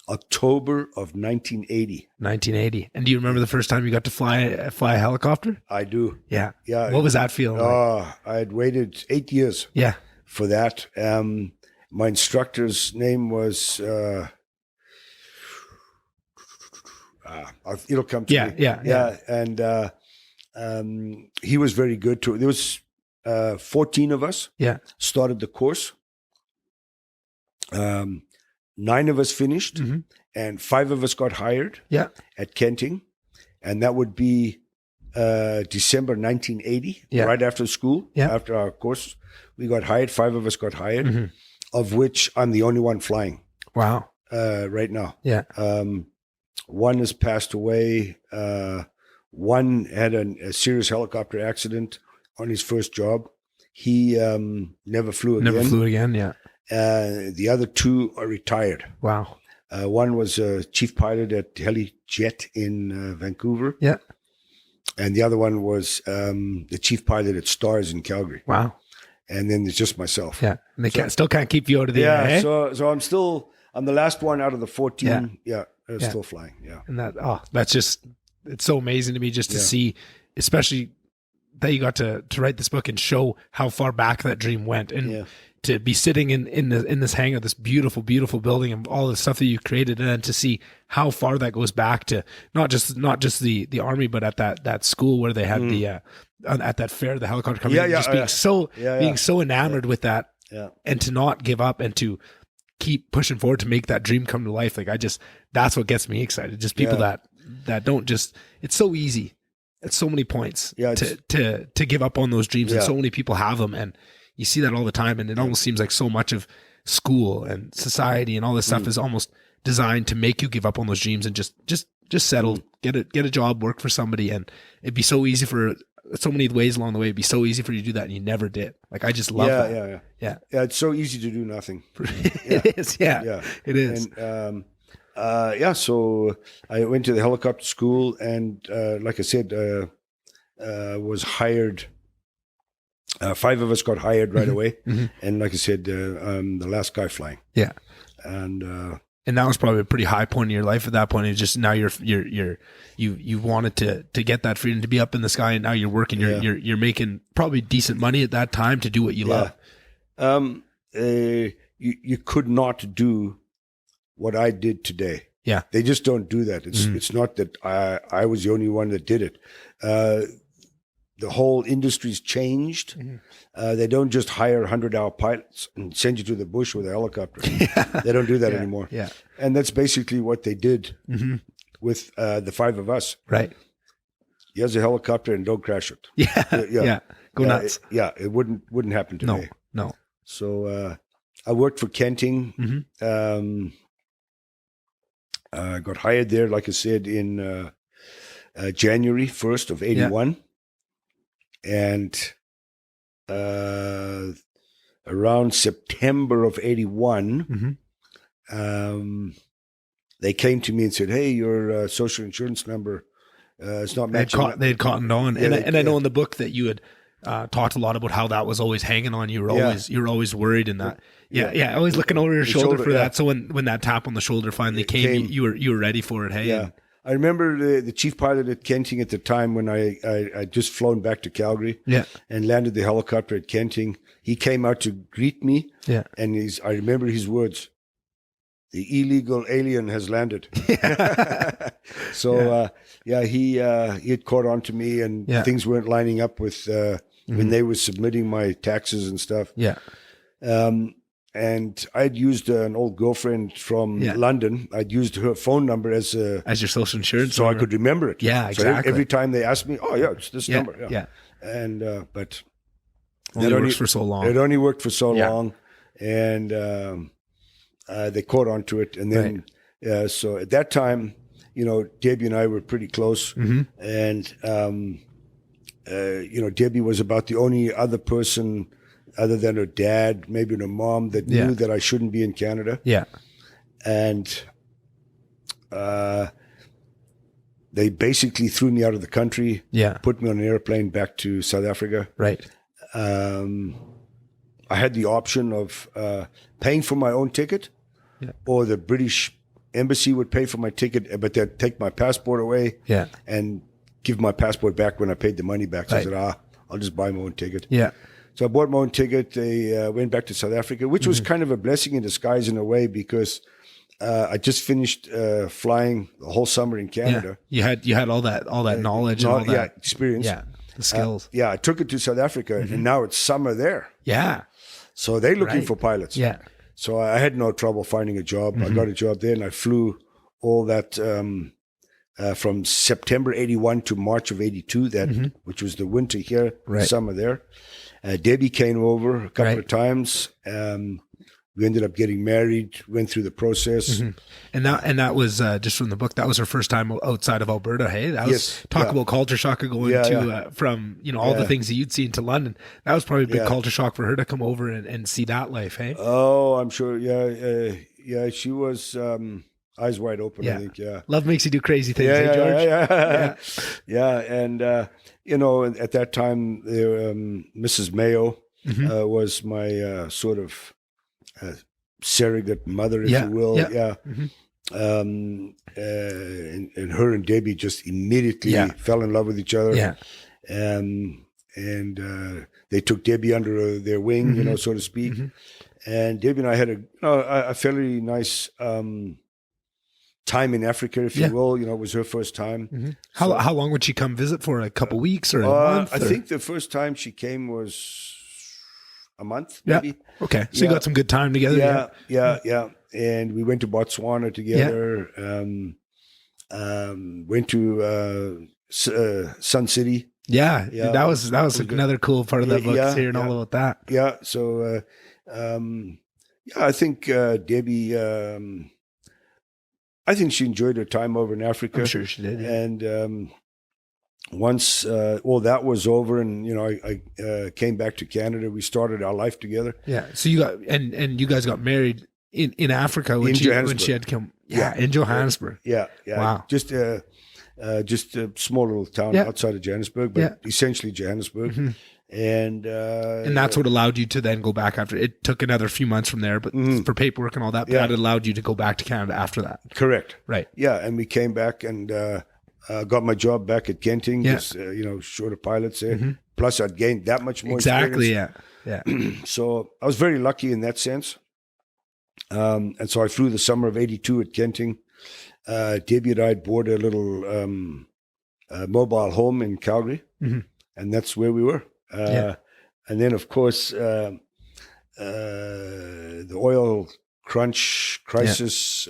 October of 1980. 1980. And do you remember the first time you got to fly a helicopter? I do. Yeah. Yeah. What was that feeling like? I had waited 8 years. Yeah. For that. My instructor's name was it'll come to me. Yeah. And he was very good too. There was 14 of us. Yeah. Started the course. 9 of us finished, and 5 of us got hired. Yeah. At Kenting, and that would be December 1980. Yeah. Right after school. Yeah. After our course, we got hired. 5 of us got hired, of which I'm the only one flying. Wow. Right now. Yeah. One has passed away. One had a serious helicopter accident on his first job. He never flew again. Yeah. The other 2 are retired. Wow. One was a chief pilot at HeliJet in Vancouver. Yeah. And the other one was the chief pilot at Stars in Calgary. Wow. And then there's just myself. Yeah. And they still can't keep you out of the air. Eh? So I'm the last one out of the 14. Yeah. Still flying. Yeah. And that's just, it's so amazing to me just to see, especially that you got to write this book and show how far back that dream went, and to be sitting in this hangar, this beautiful, beautiful building, and all the stuff that you created, and then to see how far that goes back to not just the army, but at that school where they had the at that fair, the helicopter company, being so enamored with that, and to not give up and to keep pushing forward to make that dream come to life. Like that's what gets me excited. Just people that don't just, it's so easy at so many points to give up on those dreams, and so many people have them, and you see that all the time, and it almost seems like so much of school and society and all this stuff is almost designed to make you give up on those dreams and just settle, get a job, work for somebody. And it'd be so easy for so many ways along the way. It'd be so easy for you to do that. And you never did. Like, I just love that. Yeah. It's so easy to do nothing. It is. Yeah, it is. And, so I went to the helicopter school and, like I said, was hired. 5 of us got hired right away. And like I said, the last guy flying. Yeah. And that was probably a pretty high point in your life at that point. It's just now you wanted to get that freedom to be up in the sky, and now you're working. You're making probably decent money at that time to do what you love. You could not do what I did today. Yeah, they just don't do that. It's not that I was the only one that did it. The whole industry's changed. They don't just hire 100-hour pilots and send you to the bush with a helicopter. They don't do that anymore. Yeah. And that's basically what they did with the 5 of us. Right. Here's a helicopter and don't crash it. Yeah. Go nuts. It wouldn't happen today. No. So I worked for Kenting. Got hired there, like I said, in January 1st of 81. And around September of 81, they came to me and said, "Hey, your social insurance number is not matching." They had cottoned on, and I know in the book that you had talked a lot about how that was always hanging on. You were always worried in that. Yeah, always looking over your shoulder for that. So when that tap on the shoulder finally came, you were ready for it. Hey, yeah. I remember the chief pilot at Kenting at the time when I just flown back to Calgary and landed the helicopter at Kenting. He came out to greet me, and I remember his words, "The illegal alien has landed." So he had caught on to me, and things weren't lining up with when they were submitting my taxes and stuff. And I'd used an old girlfriend from London. I'd used her phone number as your social insurance, so I could remember it. Yeah, exactly. So every time they asked me, "Oh yeah, it's this number." Yeah. And but it works for so long. It only worked for so long, and they caught on to it. And then, so at that time, Debbie and I were pretty close, and Debbie was about the only other person, other than her dad, maybe her mom, that knew that I shouldn't be in Canada. Yeah. And they basically threw me out of the country, put me on an airplane back to South Africa. Right. I had the option of paying for my own ticket, or the British embassy would pay for my ticket, but they'd take my passport away and give my passport back when I paid the money back. So I said, I'll just buy my own ticket. Yeah. So I bought my own ticket. They went back to South Africa, which was kind of a blessing in disguise in a way, because I just finished flying the whole summer in Canada. Yeah. You had all that knowledge and all that experience. Yeah, the skills. I took it to South Africa, and now it's summer there. Yeah. So they're looking for pilots. Yeah. So I had no trouble finding a job. I got a job there, and I flew all that from September 81 to March of 82, which was the winter here, summer there. Debbie came over a couple of times. We ended up getting married, went through the process. And that was just from the book. That was her first time outside of Alberta. Hey, that was about culture shock of going from all the things that you'd seen to London. That was probably a big culture shock for her to come over and see that life. Hey. Oh, I'm sure. Yeah. She was eyes wide open. I think. Yeah. Love makes you do crazy things. Hey, George. Yeah. And at that time, Mrs. Mayo was my sort of surrogate mother, if you will. And her and Debbie just immediately fell in love with each other. And they took Debbie under their wing, so to speak. And Debbie and I had a fairly nice time in Africa, if you will. It was her first time. How long would she come visit for? A couple weeks or a month? I think the first time she came was a month, maybe. Okay. So you got some good time together. Yeah. And we went to Botswana together. Went to Sun City. Yeah. That was another cool part of that book, hearing all about that. Yeah. So, I think Debbie I think she enjoyed her time over in Africa. I'm sure she did. Yeah. And once all that was over, and I came back to Canada, we started our life together. Yeah. So you got and you guys got married in Africa when she had come. Yeah, in Johannesburg. Yeah. Wow. Just a small little town outside of Johannesburg, but essentially Johannesburg. Mm-hmm. And that's what allowed you to then go back after. It took another few months from there, but for paperwork and all that, that allowed you to go back to Canada after that. Correct. Right. Yeah, and we came back and got my job back at Genting. Just, short of pilots there. Mm-hmm. Plus, I'd gained that much more experience. Yeah. So I was very lucky in that sense. And so I flew the summer of '82 at Genting. Debbie and I bought a little mobile home in Calgary, and that's where we were. And then, of course, the oil crunch crisis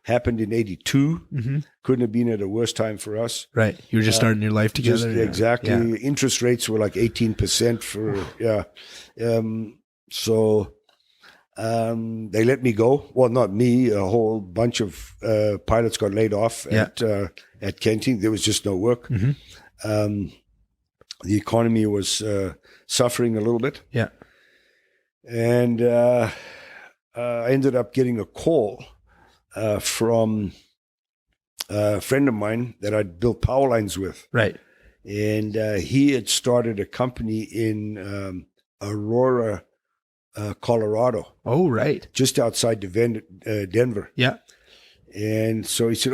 happened in '82. Mm-hmm. Couldn't have been at a worse time for us. Right. You were just starting your life together. Exactly. Yeah. Interest rates were like 18% for, so they let me go. Well, not me. A whole bunch of pilots got laid off at Genting. There was just no work. Mm-hmm. The economy was suffering a little bit. Yeah. And I ended up getting a call from a friend of mine that I'd built power lines with. Right. And he had started a company in Aurora, Colorado. Oh, right. Just outside Denver. Yeah. And so he said,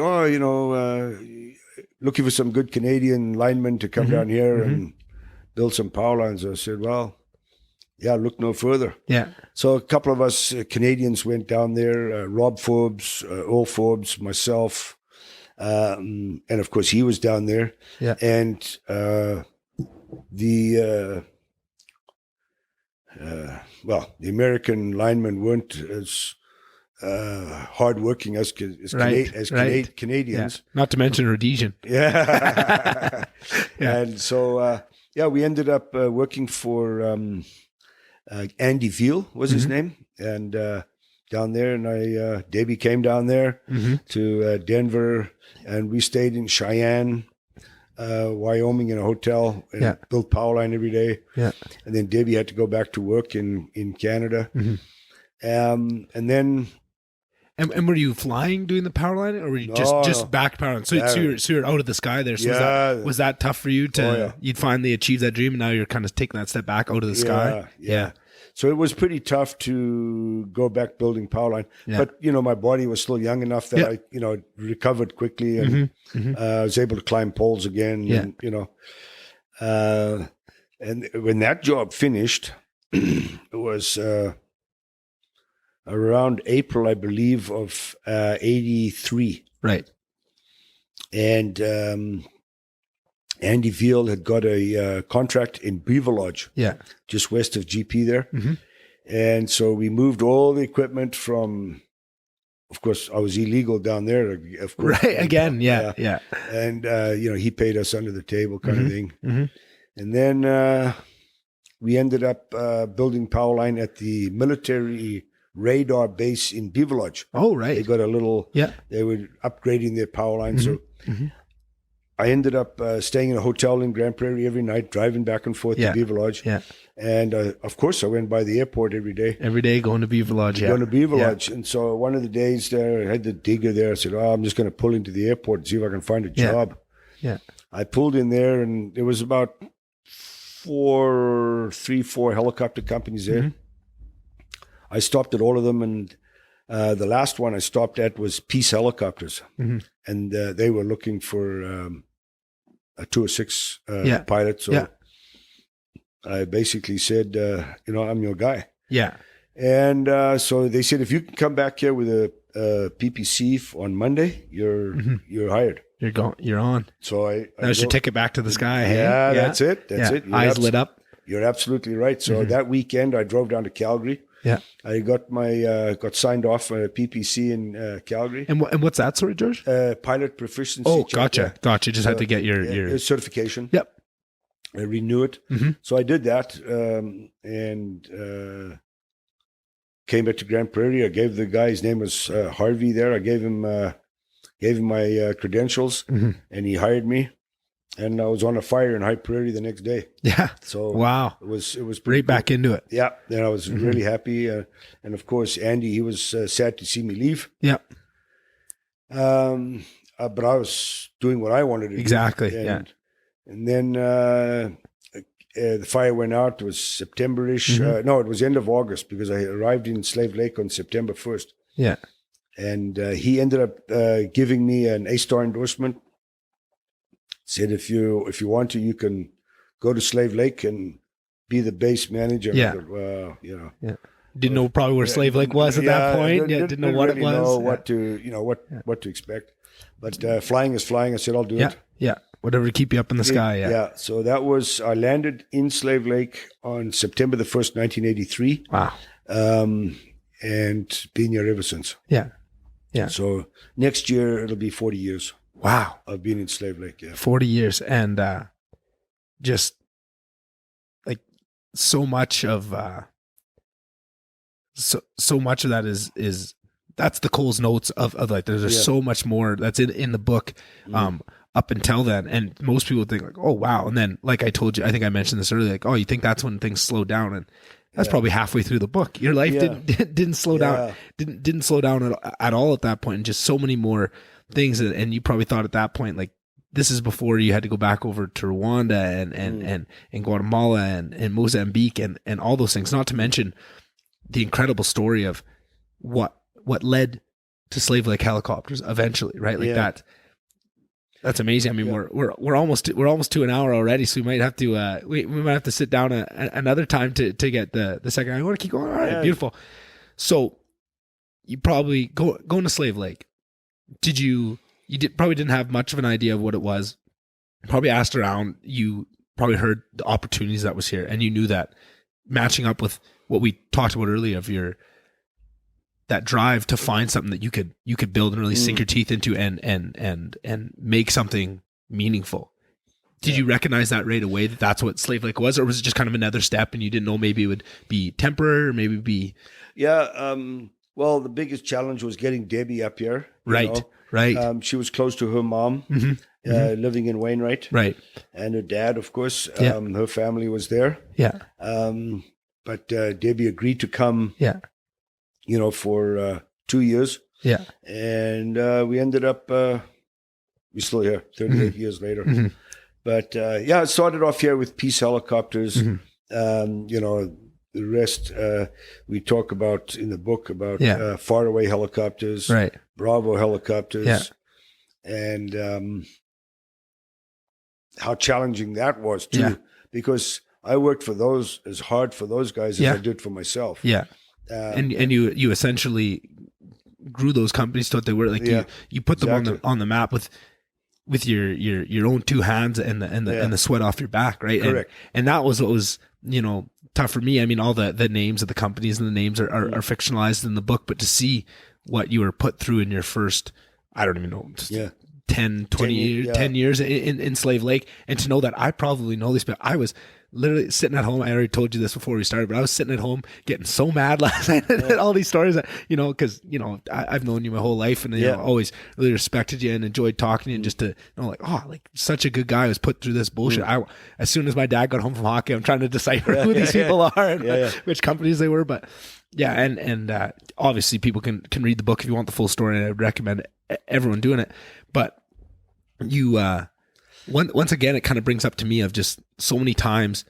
looking for some good Canadian linemen to come down here and build some power lines. I said, well, look no further. Yeah. So a couple of us Canadians went down there, Rob Forbes, Earl Forbes, myself, and of course he was down there. Yeah. And the American linemen weren't as hardworking as Canadians. Yeah. Not to mention Rhodesian. Yeah. And so, we ended up working for Andy Veal was his name. And down there, and Debbie came down there to Denver, and we stayed in Cheyenne, Wyoming in a hotel and built power line every day. Yeah. And then Debbie had to go back to work in Canada. And then... And were you flying doing the power line, or were you just back power line? So you're out of the sky there. So was that tough for you to you'd finally achieve that dream, and now you're kind of taking that step back out of the sky? Yeah. So it was pretty tough to go back building power line. Yeah. But, my body was still young enough that I, recovered quickly and I was able to climb poles again. Yeah. And, and when that job finished, it was around April, I believe, of 83. Right. And Andy Veal had got a contract in Beaver Lodge, just west of GP there. And so we moved all the equipment from, of course, I was illegal down there, of course. Right, again, yeah. And, he paid us under the table kind of thing. And then we ended up building power line at the military radar base in Beaver Lodge. Oh, right. They got a little, they were upgrading their power line. So I ended up staying in a hotel in Grand Prairie every night, driving back and forth to Beaver Lodge. Yeah. And of course, I went by the airport every day. Every day going to Beaver Lodge, Going to Beaver Lodge. And so one of the days there, I had the digger there. I said, I'm just going to pull into the airport and see if I can find a job. Yeah. I pulled in there, and there was about 4 helicopter companies there. I stopped at all of them, and the last one I stopped at was Peace Helicopters, and they were looking for a 206 pilot. So I basically said, I'm your guy. Yeah. And so they said, if you can come back here with a PPC on Monday, you're hired. You're on. So that was your ticket back to the sky. Yeah, that's it. That's it. Eyes lit up. You're absolutely right. So that weekend, I drove down to Calgary. Yeah, I got my got signed off a PPC in Calgary. And what's that, sorry, George? Pilot proficiency. Oh, gotcha. Just had to get your certification. Yep. I renew it. So I did that, and came back to Grand Prairie. I gave the guy, his name was Harvey there. I gave him gave him my credentials, and he hired me. And I was on a fire in High Prairie the next day. Yeah. So wow. it was pretty right back cool. into it. Yeah. And I was really happy. And of course, Andy, he was sad to see me leave. Yeah. But I was doing what I wanted to do. Exactly. And then the fire went out. It was September-ish. No, it was end of August because I arrived in Slave Lake on September 1st. Yeah. And he ended up giving me an A-star endorsement. Said if you want to, you can go to Slave Lake and be the base manager. Yeah. Thought, well, Yeah. Didn't know probably where Slave Lake was at that point. Didn't know what really it was. Know what to what to expect. But flying is flying. I said I'll do it. Yeah. Whatever to keep you up in the sky. Yeah. So that was I landed in Slave Lake on September the 1st, 1983. Wow. And been here ever since. Yeah. Yeah. So next year it'll be 40 years. Wow. I've been in Slave Lake, 40 years. And just like so much of so much of that is that's the Cole's notes of like there's so much more that's in the book up until then. And most people think like, oh wow. And then like I told you, I think I mentioned this earlier, like, oh, you think that's when things slow down, and that's probably halfway through the book. Your life didn't slow down, didn't slow down at all at that point, and just so many more things. And you probably thought at that point, like, this is before you had to go back over to Rwanda and Guatemala and Mozambique and all those things, not to mention the incredible story of what led to Slave Lake helicopters eventually, right? Like that's amazing. I mean, we're almost to an hour already, so we might have to we might have to sit down another time to get the second. I want to keep going. All right, beautiful. So you probably going to Slave Lake. Probably didn't have much of an idea of what it was. Probably asked around. You probably heard the opportunities that was here, and you knew that matching up with what we talked about earlier of that drive to find something that you could build and really sink your teeth into and make something meaningful. Did you recognize that right away that that's what Slave Lake was, or was it just kind of another step and you didn't know maybe it would be temporary or maybe be? Yeah. Well, the biggest challenge was getting Debbie up here. Right. She was close to her mom, living in Wainwright. Right. And her dad, of course. Her family was there. Yeah. But Debbie agreed to come. Yeah. For 2 years. Yeah. And we ended up, we're still here 38 years later. Mm-hmm. But it started off here with Peace helicopters. The rest we talk about in the book about faraway helicopters, right? Bravo helicopters, and how challenging that was too, because I worked for those as hard for those guys as I did for myself. Yeah, and you essentially grew those companies to what they were. Like you put them on the map with your own two hands and the sweat off your back, right? Correct. And that was what was tough for me. I mean, all the names of the companies and the names are fictionalized in the book, but to see what you were put through in your first, I don't even know, 10 years in Slave Lake, and to know that I probably know this, but I was literally sitting at home. I already told you this before we started, but I was sitting at home getting so mad last night at all these stories that, because, I've known you my whole life and always really respected you and enjoyed talking to you, and just to know such a good guy was put through this bullshit. As soon as my dad got home from hockey, I'm trying to decipher who these people are and which companies they were. But and obviously people can read the book if you want the full story, and I recommend everyone doing it. But you, once again, it kind of brings up to me of just so many times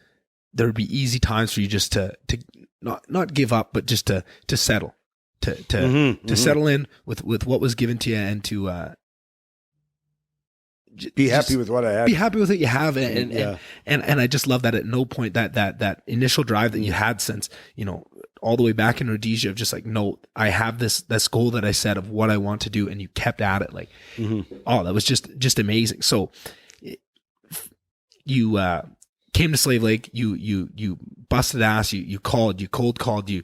there would be easy times for you just to not give up, but just to settle, to settle in with what was given to you, and to be happy with what I have. Be happy with what you have, and I just love that at no point that initial drive that you had since all the way back in Rhodesia of just like, no, I have this goal that I set of what I want to do, and you kept at it. Like, that was just amazing. So you came to Slave Lake, you busted ass, you called, you cold called, you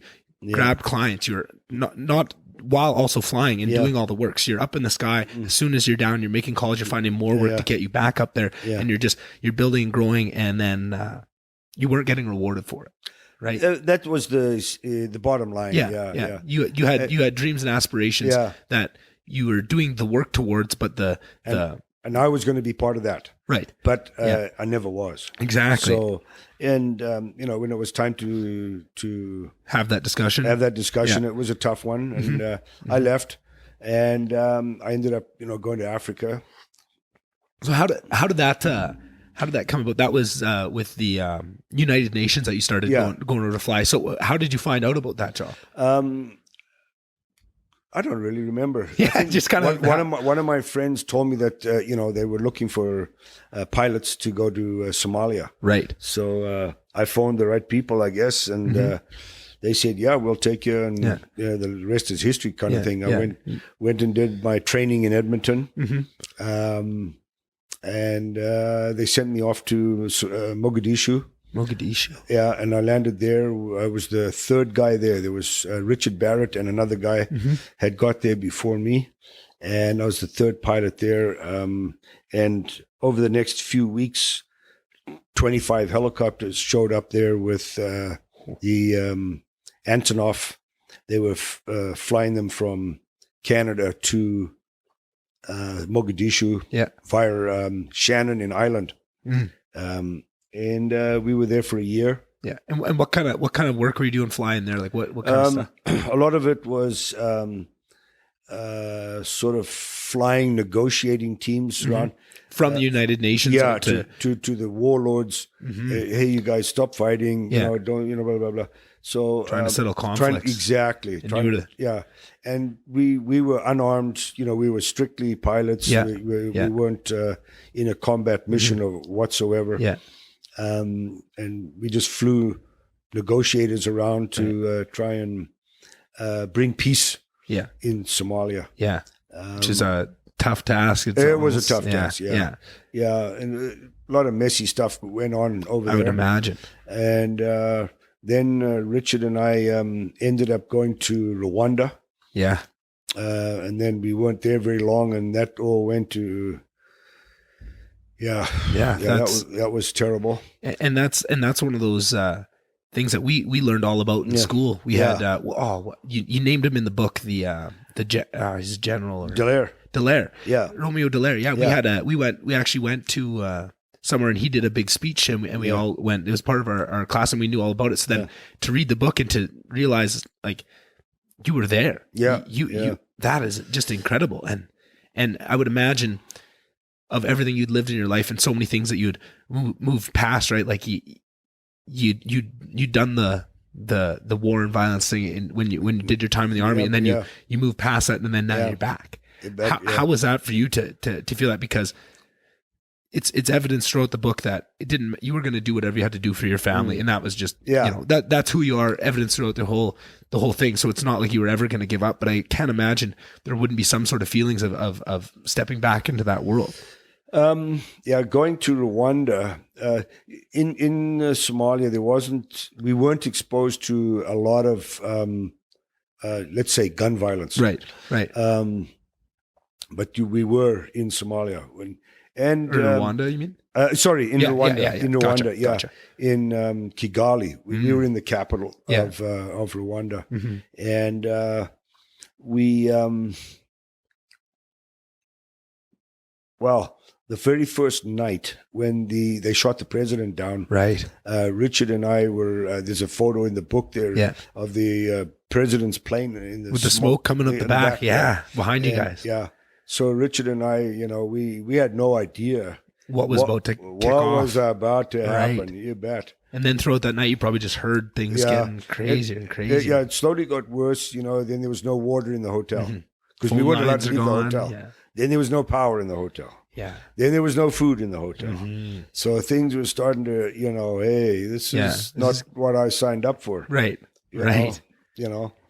grabbed clients, you're not while also flying and doing all the work. So you're up in the sky. As soon as you're down, you're making calls, you're finding more work to get you back up there, and you're building and growing, and then you weren't getting rewarded for it. Right. That was the bottom line. Yeah. You had dreams and aspirations that you were doing the work towards, but and I was going to be part of that. Right. But I never was. Exactly. So, and, when it was time to have that discussion, it was a tough one. And I left, and I ended up, going to Africa. So how did that come about? That was with the United Nations that you started going over to fly. So how did you find out about that job? I don't really remember. Yeah, just kind of one of my friends told me that they were looking for pilots to go to Somalia. Right. So I phoned the right people, I guess, and they said, "Yeah, we'll take you," and the rest is history, kind of thing. I went and did my training in Edmonton, and they sent me off to Mogadishu. Yeah, and I landed there. I was the third guy there. There was Richard Barrett and another guy had got there before me, and I was the third pilot there. And over the next few weeks, 25 helicopters showed up there with the Antonov. They were flying them from Canada to Mogadishu via Shannon in Ireland. And we were there for a year. Yeah. And what kind of work were you doing flying there? Like what kind of stuff? A lot of it was sort of flying, negotiating teams around from the United Nations. Yeah, to the warlords. Hey, you guys, stop fighting. Don't blah blah blah. So trying to settle conflicts. And we were unarmed. We were strictly pilots. We weren't in a combat mission or whatsoever. Yeah. And we just flew negotiators around to try and bring peace in Somalia. Yeah, which is a tough task. It was a tough task, yeah. And a lot of messy stuff went on over there. I would imagine. And then Richard and I ended up going to Rwanda. Yeah. And then we weren't there very long, and that all went to... that was terrible. And that's one of those things that we learned all about in school. We had you named him in the book his general or Dallaire. Yeah, Romeo Dallaire. Yeah, we actually went to somewhere, and he did a big speech, and we all went. It was part of our class, and we knew all about it. So then to read the book and to realize like you were there. Yeah, you that is just incredible. And I would imagine, of everything you'd lived in your life and so many things that you'd moved past, right? Like you'd done the war and violence thing when you did your time in the army, and then you moved past that, and then now you're back. How was that for you to feel that? Because it's evidence throughout the book that you were going to do whatever you had to do for your family, and that was just that's who you are. Evidence throughout the whole thing. So it's not like you were ever going to give up. But I can't imagine there wouldn't be some sort of feelings of stepping back into that world. Going to Rwanda, in Somalia, we weren't exposed to a lot of, let's say, gun violence. Right. But we were in Somalia in Rwanda, you mean? Sorry, in Rwanda. In Rwanda, gotcha. In Kigali. We were in the capital of Rwanda. And we, the very first night when they shot the president down, right? Richard and I were. There's a photo in the book there of the president's plane with the smoke coming up the back, behind you guys. Yeah. So Richard and I, we had no idea what was about to happen. You bet. And then throughout that night, you probably just heard things getting crazier and crazier. Yeah, it slowly got worse. Then there was no water in the hotel because we weren't allowed to leave the hotel. Yeah. Then there was no power in the hotel. Yeah. Then there was no food in the hotel. So things were starting to, hey, this is not what I signed up for. Right.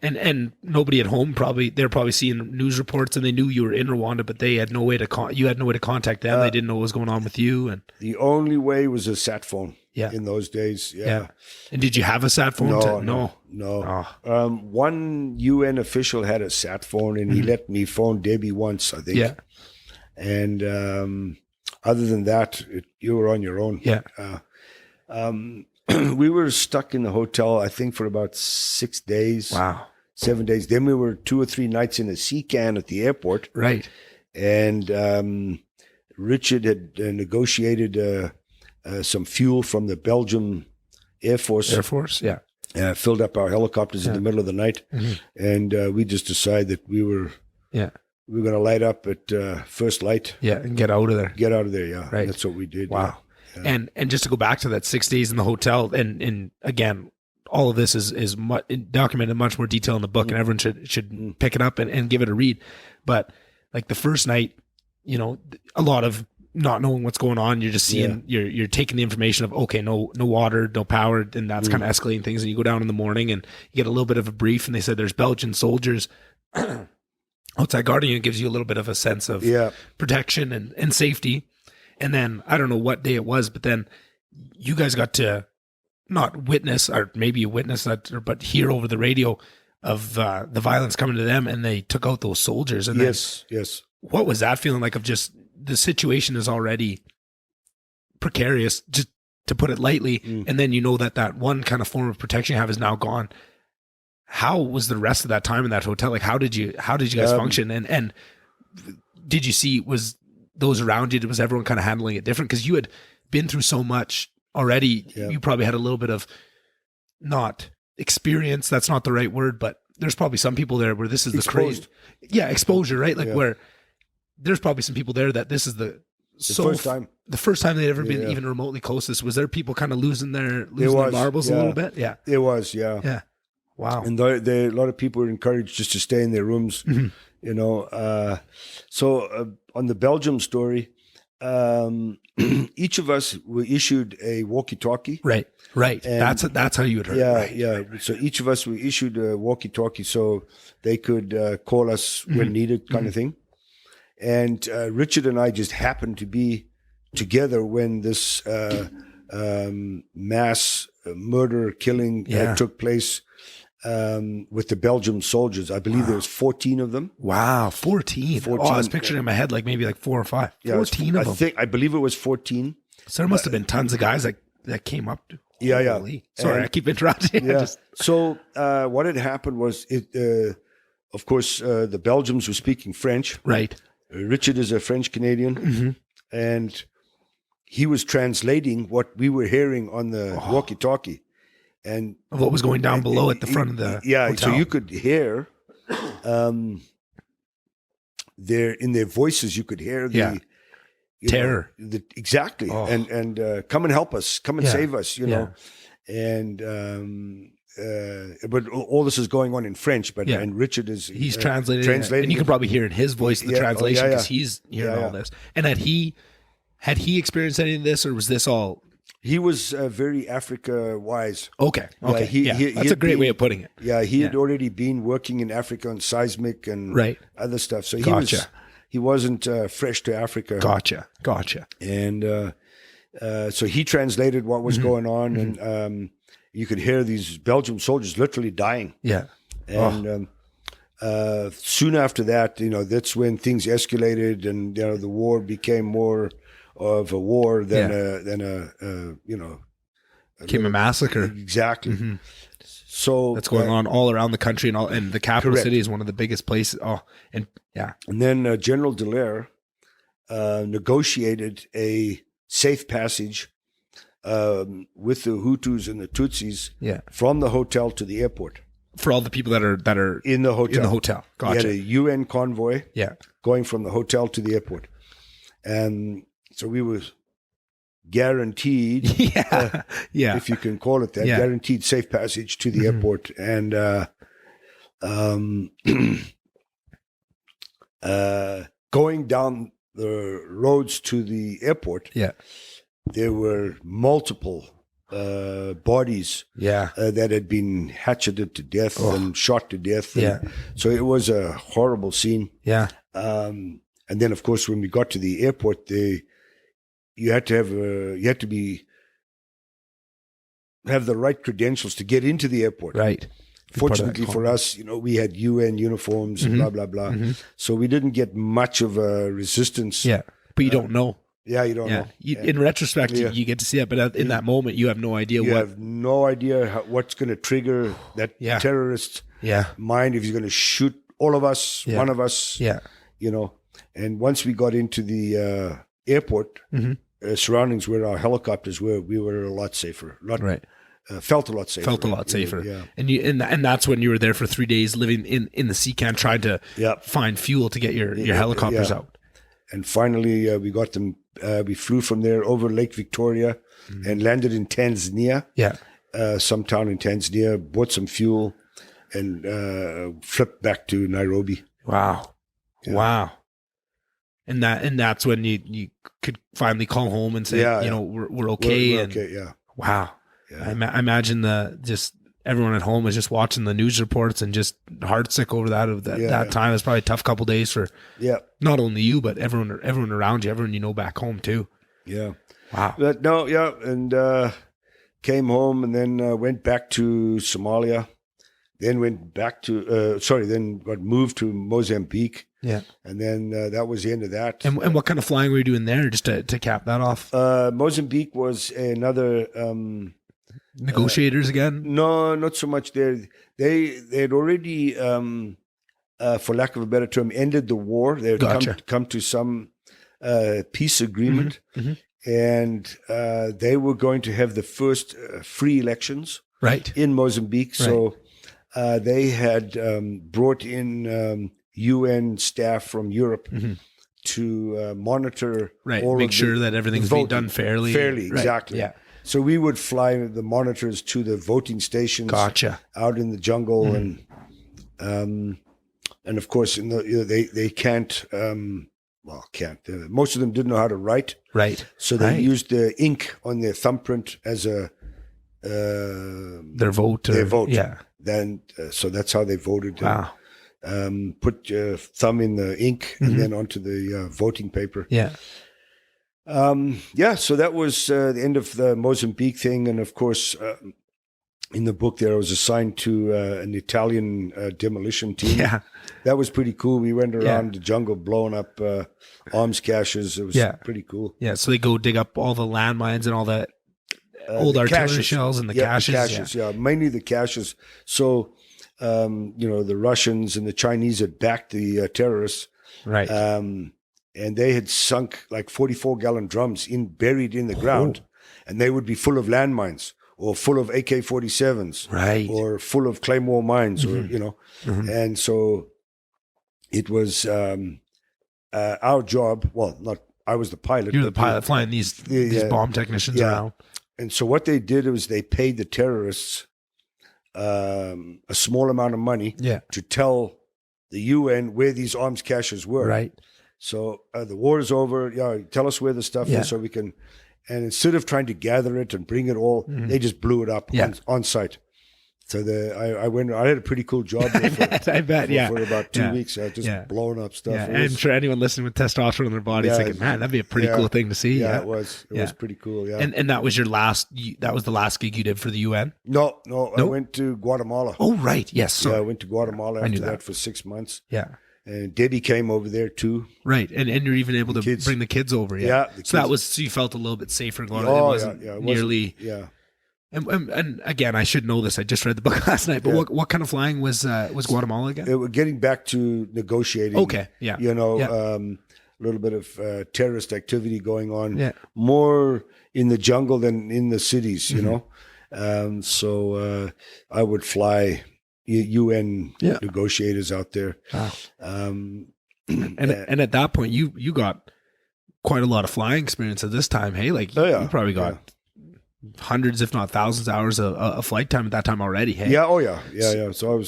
And nobody at home they're probably seeing news reports, and they knew you were in Rwanda, but they had no way you had no way to contact them. They didn't know what was going on with you. And the only way was a sat phone. In those days. Yeah. And did you have a sat phone? No. Oh. One UN official had a sat phone, and he let me phone Debbie once, I think. Yeah. And other than that, you were on your own. Yeah. We were stuck in the hotel, I think, for about 6 days. Wow. 7 days. Then we were 2 or 3 nights in a sea can at the airport. Right. And Richard had negotiated some fuel from the Belgium Air Force. Air Force, yeah. Filled up our helicopters in the middle of the night. And we just decided that we were going to light up at first light. Yeah, and get out of there. Get out of there, yeah. Right. That's what we did. Wow. Yeah. And just to go back to that 6 days in the hotel, and again, all of this is documented in much more detail in the book, and everyone should pick it up and give it a read. But like the first night, you know, a lot of not knowing what's going on. You're just seeing, you're taking the information of, okay, no water, no power, and that's kind of escalating things. And you go down in the morning and you get a little bit of a brief, and they said there's Belgian soldiers outside guarding you. It gives you a little bit of a sense of protection and safety. And then I don't know what day it was, but then you guys got to not witness, or maybe you witnessed that, but hear over the radio of the violence coming to them, and they took out those soldiers. And yes. What was that feeling like of just the situation is already precarious, just to put it lightly, and then you know that one kind of form of protection you have is now gone. How was the rest of that time in that hotel? Like, how did you guys function? And did you see, was those around you, was everyone kind of handling it different? Because you had been through so much already. You probably had a little bit of, not experience, that's not the right word, but there's probably some people there where this is the crazy. Yeah, exposure, right? Like where there's probably some people there that this is the first time they'd ever been even remotely close to this. Was there people kind of losing their marbles a little bit? Yeah. It was, yeah. Wow. And a lot of people were encouraged just to stay in their rooms, you know. So on the Belgium story, each of us were issued a walkie-talkie. Right. And that's how you would heard. Yeah. So each of us were issued a walkie-talkie so they could call us when needed, kind of thing. And Richard and I just happened to be together when this mass murder killing took place with the Belgian soldiers. I believe there was 14 of them. Wow, 14. Oh, I was picturing in my head like maybe like 4 or 5. 14 of them. I believe it was 14. So there must have been tons of guys that came up. Holy. Sorry, I keep interrupting. Yeah. So what had happened was, of course, the Belgians were speaking French. Right. Richard is a French Canadian, and he was translating what we were hearing on the walkie-talkie. And what was going down below at the front of the hotel. So you could hear in their voices, you could hear the terror. Exactly. And come and help us, come and save us, you know. And but all this is going on in French, but and Richard he's translating, and you can probably hear in his voice the translation because he's hearing all this. And had he experienced any of this, or was this all? He was very Africa wise. Okay. That's a great way of putting it. Yeah, he had already been working in Africa on seismic and other stuff. So he wasn't fresh to Africa. Gotcha. And so he translated what was going on, and you could hear these Belgian soldiers literally dying. Yeah. And soon after that, you know, that's when things escalated, and you know, the war became more of a war than a became a massacre. Exactly. So that's going on all around the country, and the capital city is one of the biggest places. And then General Dallaire negotiated a safe passage with the Hutus and the Tutsis from the hotel to the airport for all the people that are in the hotel. Gotcha. We had a UN convoy going from the hotel to the airport, and so we were guaranteed, if you can call it that, guaranteed safe passage to the airport. And going down the roads to the airport, there were multiple bodies that had been hatcheted to death and shot to death. And so it was a horrible scene. And then, of course, when we got to the airport, you had to have the right credentials to get into the airport. Right. Fortunately for us, you know, we had UN uniforms and blah, blah, blah. So we didn't get much of a resistance. Yeah. But you don't know. Yeah, you don't know. In retrospect, you get to see it, but in that moment, you have no idea You have no idea what's going to trigger that terrorist mind, if he's going to shoot all of us, one of us, you know. And once we got into the airport, surroundings where our helicopters were, we were a lot safer. Felt a lot safer. Yeah. And that's when you were there for 3 days, living in the sea can, trying to find fuel to get your helicopters out. And finally, we got them. We flew from there over Lake Victoria and landed in Tanzania. Yeah, some town in Tanzania. Bought some fuel and flipped back to Nairobi. Wow, wow. And that's when you could finally call home and say, we're okay. We're okay. Yeah. Wow. Yeah. I imagine everyone at home was just watching the news reports and just heartsick over that time. It was probably a tough couple of days for not only you, but everyone around you, everyone you know back home too. Yeah. Wow. But and came home and then went back to Somalia. Then went back to then got moved to Mozambique. Yeah. And then that was the end of that. And what kind of flying were you doing there, just to cap that off? Mozambique was another negotiators again? No, not so much there. They had already, for lack of a better term, ended the war. They had come to some peace agreement, and they were going to have the first free elections in Mozambique. So they had brought in UN staff from Europe to monitor all make sure that everything's being done fairly. Exactly. Yeah. So we would fly the monitors to the voting stations out in the jungle, and of course, they can't. Most of them didn't know how to write. Right. So they used the ink on their thumbprint as their vote. Their vote. Yeah. Then so that's how they voted. Wow. Put your thumb in the ink and then onto the voting paper. Yeah. So that was the end of the Mozambique thing. And of course, in the book there, I was assigned to an Italian demolition team. Yeah. That was pretty cool. We went around the jungle blowing up arms caches. It was pretty cool. Yeah, so they go dig up all the landmines and all that old artillery shells and the caches. Mainly the caches. So, the Russians and the Chinese had backed the terrorists. Right. And they had sunk like 44-gallon drums buried in the ground, and they would be full of landmines or full of AK-47s, or full of Claymore mines, or And so it was our job. Well, not I was the pilot. You were the pilot flying these bomb technicians around. And so what they did was they paid the terrorists a small amount of money to tell the UN where these arms caches were. Right. So the war is over. Tell us where the stuff is so we can. And instead of trying to gather it and bring it all, they just blew it up on site. So I had a pretty cool job there for about 2 weeks. Just blowing up stuff. Yeah. I'm sure anyone listening with testosterone in their body is thinking, man, that'd be a pretty cool thing to see. Yeah, it was. It was pretty cool. Yeah. And that was that was the last gig you did for the UN? No. I went to Guatemala. Oh, right. Yes. Sorry. I went to Guatemala after that for 6 months. Yeah. And Debbie came over there too. Right. And you're even able to bring the kids over. Yeah. So you felt a little bit safer going. It wasn't nearly. Yeah. And again, I should know this. I just read the book last night. But what kind of flying was Guatemala again? Getting back to negotiating. Okay. Yeah. A little bit of terrorist activity going on. Yeah. More in the jungle than in the cities, you know. So I would fly UN negotiators out there. Wow. And at that point, you got quite a lot of flying experience at this time. Hey, like you probably got hundreds, if not thousands, of hours of flight time at that time already. Hey. Yeah. Oh yeah. So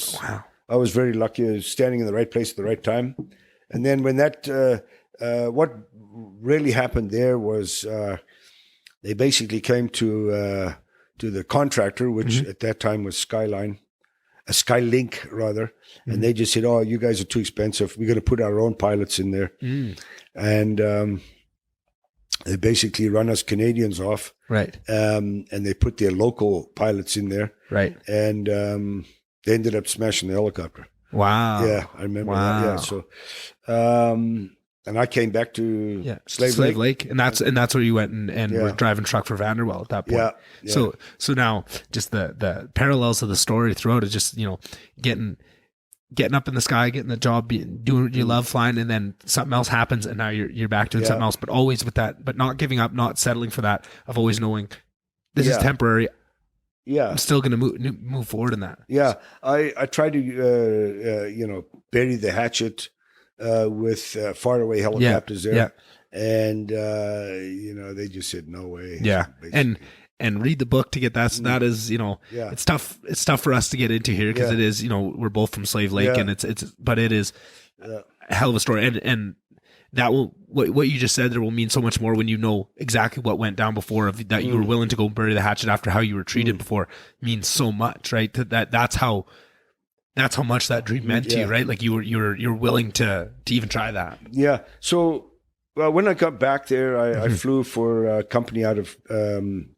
I was very lucky. I was standing in the right place at the right time. And then when that, what really happened there was they basically came to the contractor, which at that time was Skylink rather, and they just said, "Oh, you guys are too expensive. We're going to put our own pilots in there," and they basically run us Canadians off, right? And they put their local pilots in there, right? And they ended up smashing the helicopter. Wow! Yeah, I remember that. Yeah, so and I came back to Slave Lake. and that's where you went and were driving truck for Vanderwell at that point. So now just the parallels of the story throughout is just, you know, getting up in the sky, getting the job, doing what you love, flying, and then something else happens, and now you're back doing something else. But always with that, but not giving up, not settling for that, of always knowing this is temporary. Yeah, I'm still going to move forward in that. Yeah, I tried to you know, bury the hatchet with faraway helicopters there, and you know, they just said no way. Yeah, and read the book to get that. So that is, you know, it's tough. It's tough for us to get into here because it is, you know, we're both from Slave Lake, and but it is a hell of a story, and that will what you just said there will mean so much more when you know exactly what went down before, that you were willing to go bury the hatchet after how you were treated before means so much, right? That's how much that dream meant to you, right? Like you're willing to even try that. Yeah. So when I got back there, I flew for a company out of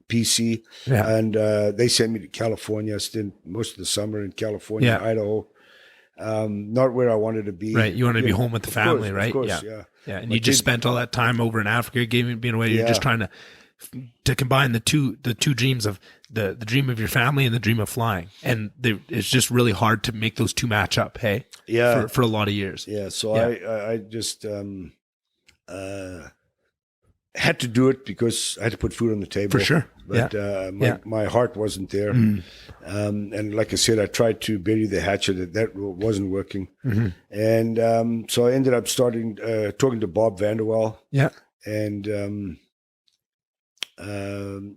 PC, and they sent me to California. I spent most of the summer in California, Idaho. Not where I wanted to be. Right. You wanted to be home with the family, right? Of course, yeah. And you just spent all that time over in Africa, being away. You're just trying to combine the two dreams of the dream of your family and the dream of flying. And it's just really hard to make those two match up, hey? Yeah. For a lot of years. Yeah. So I just had to do it because I had to put food on the table. For sure. But my heart wasn't there. And like I said, I tried to bury the hatchet. That wasn't working. And so I ended up talking to Bob Vanderwell. Yeah. And in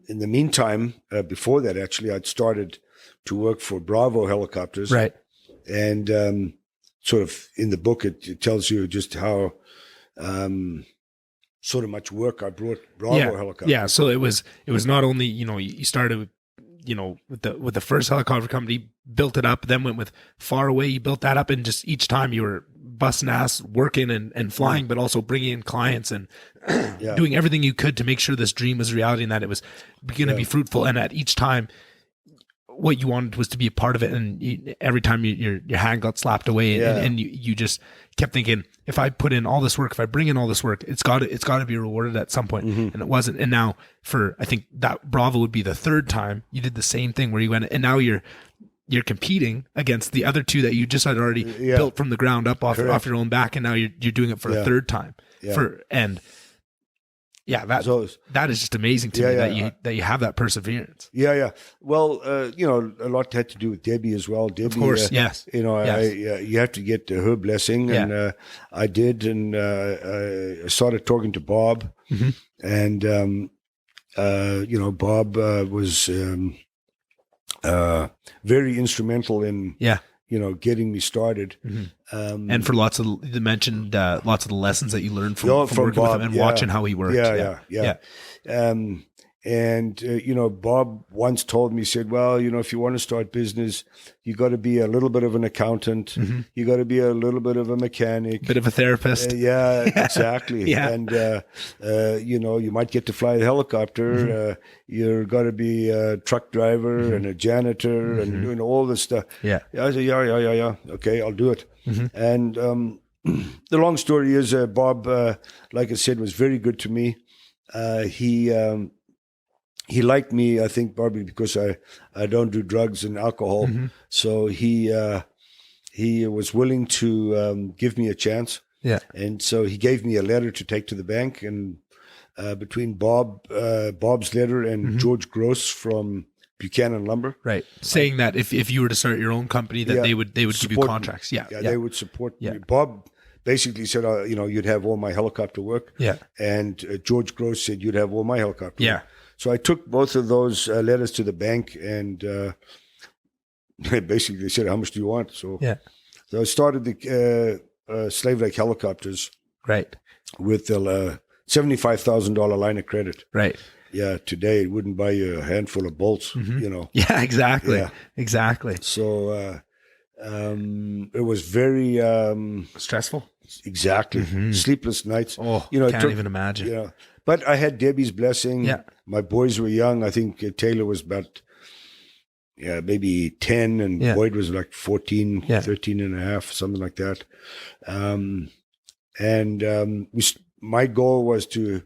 the meantime, before that, actually, I'd started to work for Bravo Helicopters. Right. And sort of in the book, it tells you just how sort of much work I brought Bravo Helicopters. Yeah, so it was not only, you know, you started, you know, with the first helicopter company, built it up, then went with Far Away, you built that up, and just each time you were busting ass, working and flying, but also bringing in clients and doing everything you could to make sure this dream was reality and that it was going to be fruitful. And at each time, what you wanted was to be a part of it, and every time your hand got slapped away, and you just kept thinking, if I put in all this work, if I bring in all this work, it's got to be rewarded at some point. And it wasn't. And now I think that Bravo would be the third time you did the same thing where you went, and now you're competing against the other two that you just had already built from the ground up off your own back, and now you're doing it for a third time. That is just amazing to me that you have that perseverance. Yeah. Well, you know, a lot had to do with Debbie as well. Debbie, of course, yes. You know, you have to get her blessing, and I did, and I started talking to Bob, and you know, Bob was very instrumental in you know, getting me started. And for lots of the lessons that you learned from working Bob, with him and watching how he worked. And, you know, Bob once told me, he said, well, you know, if you want to start business, you got to be a little bit of an accountant. You got to be a little bit of a mechanic. Bit of a therapist. Exactly. And, you know, you might get to fly a helicopter. You're got to be a truck driver and a janitor and doing all this stuff. I said, yeah. Okay, I'll do it. And the long story is Bob, like I said, was very good to me. He liked me, I think, probably because I don't do drugs and alcohol. So he was willing to give me a chance. And so he gave me a letter to take to the bank. And between Bob's letter and George Gross from Buchanan Lumber, right, saying that if you were to start your own company, that they would give you contracts. They would support me. Bob basically said, you know, you'd have all my helicopter work. And George Gross said you'd have all my helicopter work. So I took both of those letters to the bank, and basically they said, how much do you want? So I started the Slave Lake Helicopters with a $75,000 line of credit. Yeah, today it wouldn't buy you a handful of bolts, you know. Yeah, exactly. So it was very stressful. Exactly. Sleepless nights. Oh, you know, can't even imagine. You know, but I had Debbie's blessing. My boys were young. I think Taylor was about maybe 10, and Boyd was like 14, 13 and a half, something like that. And my goal was to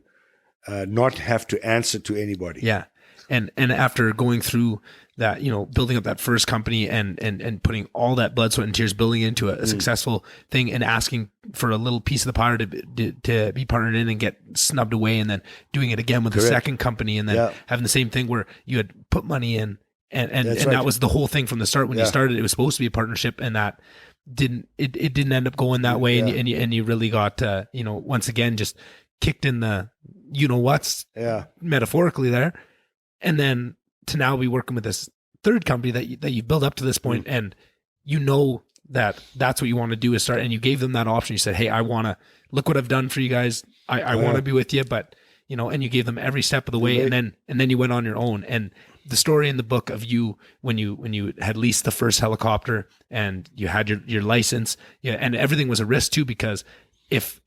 not have to answer to anybody. Yeah. And after going through that, building up that first company and putting all that blood, sweat, and tears, building into a successful thing, and asking for a little piece of the pie to be partnered in and get snubbed away, and then doing it again with the second company, and then having the same thing where you had put money in, and that was the whole thing from the start. When you started, it was supposed to be a partnership, and that didn't end up going that way, and you really got once again just kicked in the what's metaphorically there. And then to now be working with this third company that you built up to this point, and that's what you want to do is start. And you gave them that option. You said, "Hey, I want to look what I've done for you guys. I want to be with you," but and you gave them every step of the way. And then you went on your own. And the story in the book of you when you had leased the first helicopter and you had your license, and everything was a risk too, because if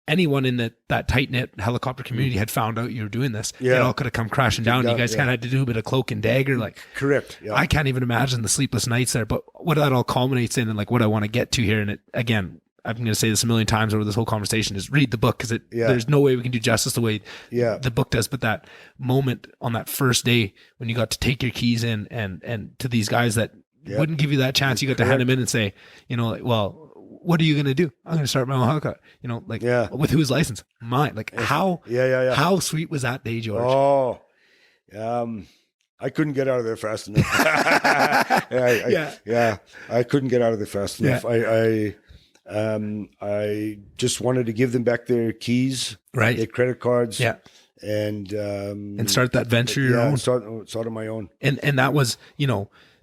anyone in that tight-knit helicopter community had found out you were doing this, it all could have come crashing down. You guys kind of had to do a bit of cloak and dagger. Correct. Yeah. I can't even imagine the sleepless nights there, but what that all culminates in, and what I want to get to here, and again, I'm going to say this a million times over this whole conversation, is read the book, because there's no way we can do justice the way the book does. But that moment on that first day when you got to take your keys in and to these guys that wouldn't give you that chance, you got to hand them in and say, well, what are you going to do? I'm going to start my own helicopter. With whose license? Mine. How sweet was that day, George? Oh, I couldn't get out of there fast enough. I couldn't get out of there fast enough. I just wanted to give them back their keys, their credit cards, and start that venture your own. Start on my own. And that was,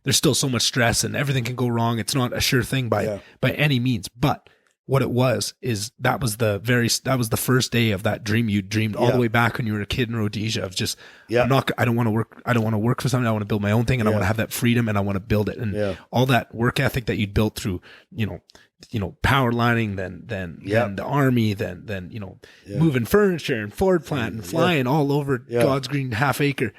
there's still so much stress and everything can go wrong. It's not a sure thing by any means, but what it was is that was the first day of that dream you dreamed all the way back when you were a kid in Rhodesia of just, I don't want to work for something. I want to build my own thing, and I want to have that freedom, and I want to build it. And all that work ethic that you'd built through, power lining, then the army, then moving furniture and Ford plant and flying all over God's green half acre.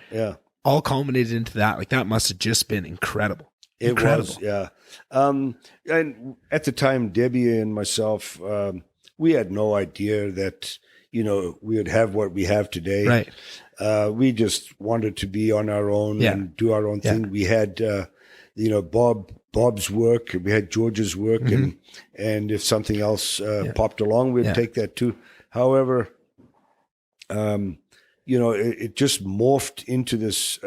All culminated into that. That must have just been incredible. It was, and at the time, Debbie and myself, we had no idea that, we would have what we have today. Right. We just wanted to be on our own and do our own thing. We had, Bob's work, we had George's work, and if something else popped along, we'd take that too. However, it just morphed into this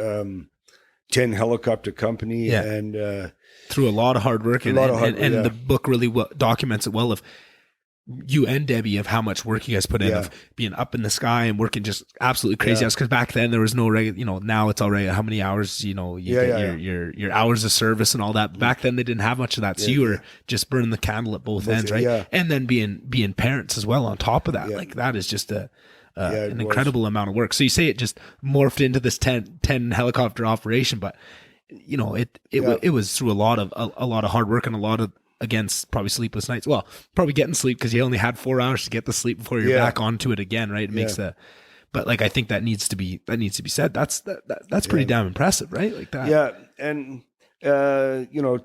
10 helicopter company, and through a lot of hard work, and the book really documents it well of you and Debbie, of how much work you guys put in, of being up in the sky and working just absolutely crazy hours. Because back then there was no regular, now it's already how many hours, you get your hours of service and all that. Back then they didn't have much of that, so you were just burning the candle at both ends, right? Yeah. And then being parents as well on top of that, that is just an incredible amount of work. So you say it just morphed into this 10 helicopter operation, but it was through a lot of hard work and a lot of, against probably sleepless nights. Well, probably getting sleep because you only had 4 hours to get the sleep before you're back onto it again, right? It makes but I think that needs to be said. That's pretty damn impressive, right? Like that. Yeah, and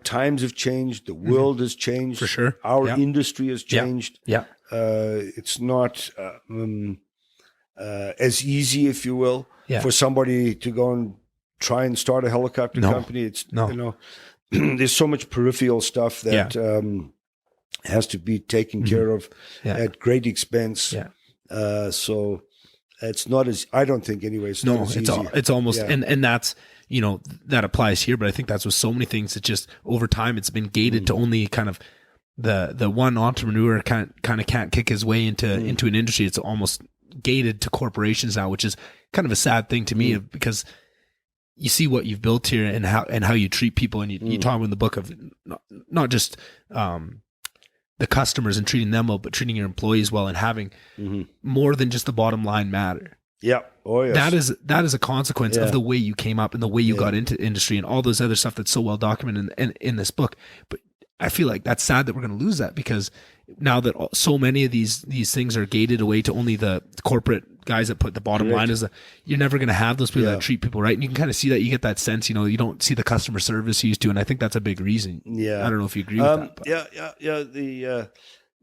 times have changed. The world has changed. For sure. Our industry has changed. Yeah. It's not as easy, if you will, for somebody to go and try and start a helicopter company. It's there's so much peripheral stuff that has to be taken care of at great expense. So it's not as, I don't think anyway. It's not as easy. It's almost, and that's, that applies here, but I think that's with so many things that just over time it's been gated to only kind of the one entrepreneur kind of can't kick his way into an industry. It's almost gated to corporations now, which is kind of a sad thing to me, because you see what you've built here and how you treat people, and you talk in the book of not just the customers and treating them well, but treating your employees well, and having more than just the bottom line matter. Yeah. Oh, yes. That is a consequence of the way you came up and the way you got into industry and all those other stuff that's so well documented in this book. But I feel like that's sad that we're going to lose that, because now that so many of these things are gated away to only the corporate guys that put the bottom line you're never going to have those people that treat people right. And you can kind of see that, you get that sense, you don't see the customer service you used to. And I think that's a big reason. Yeah. I don't know if you agree with that. But.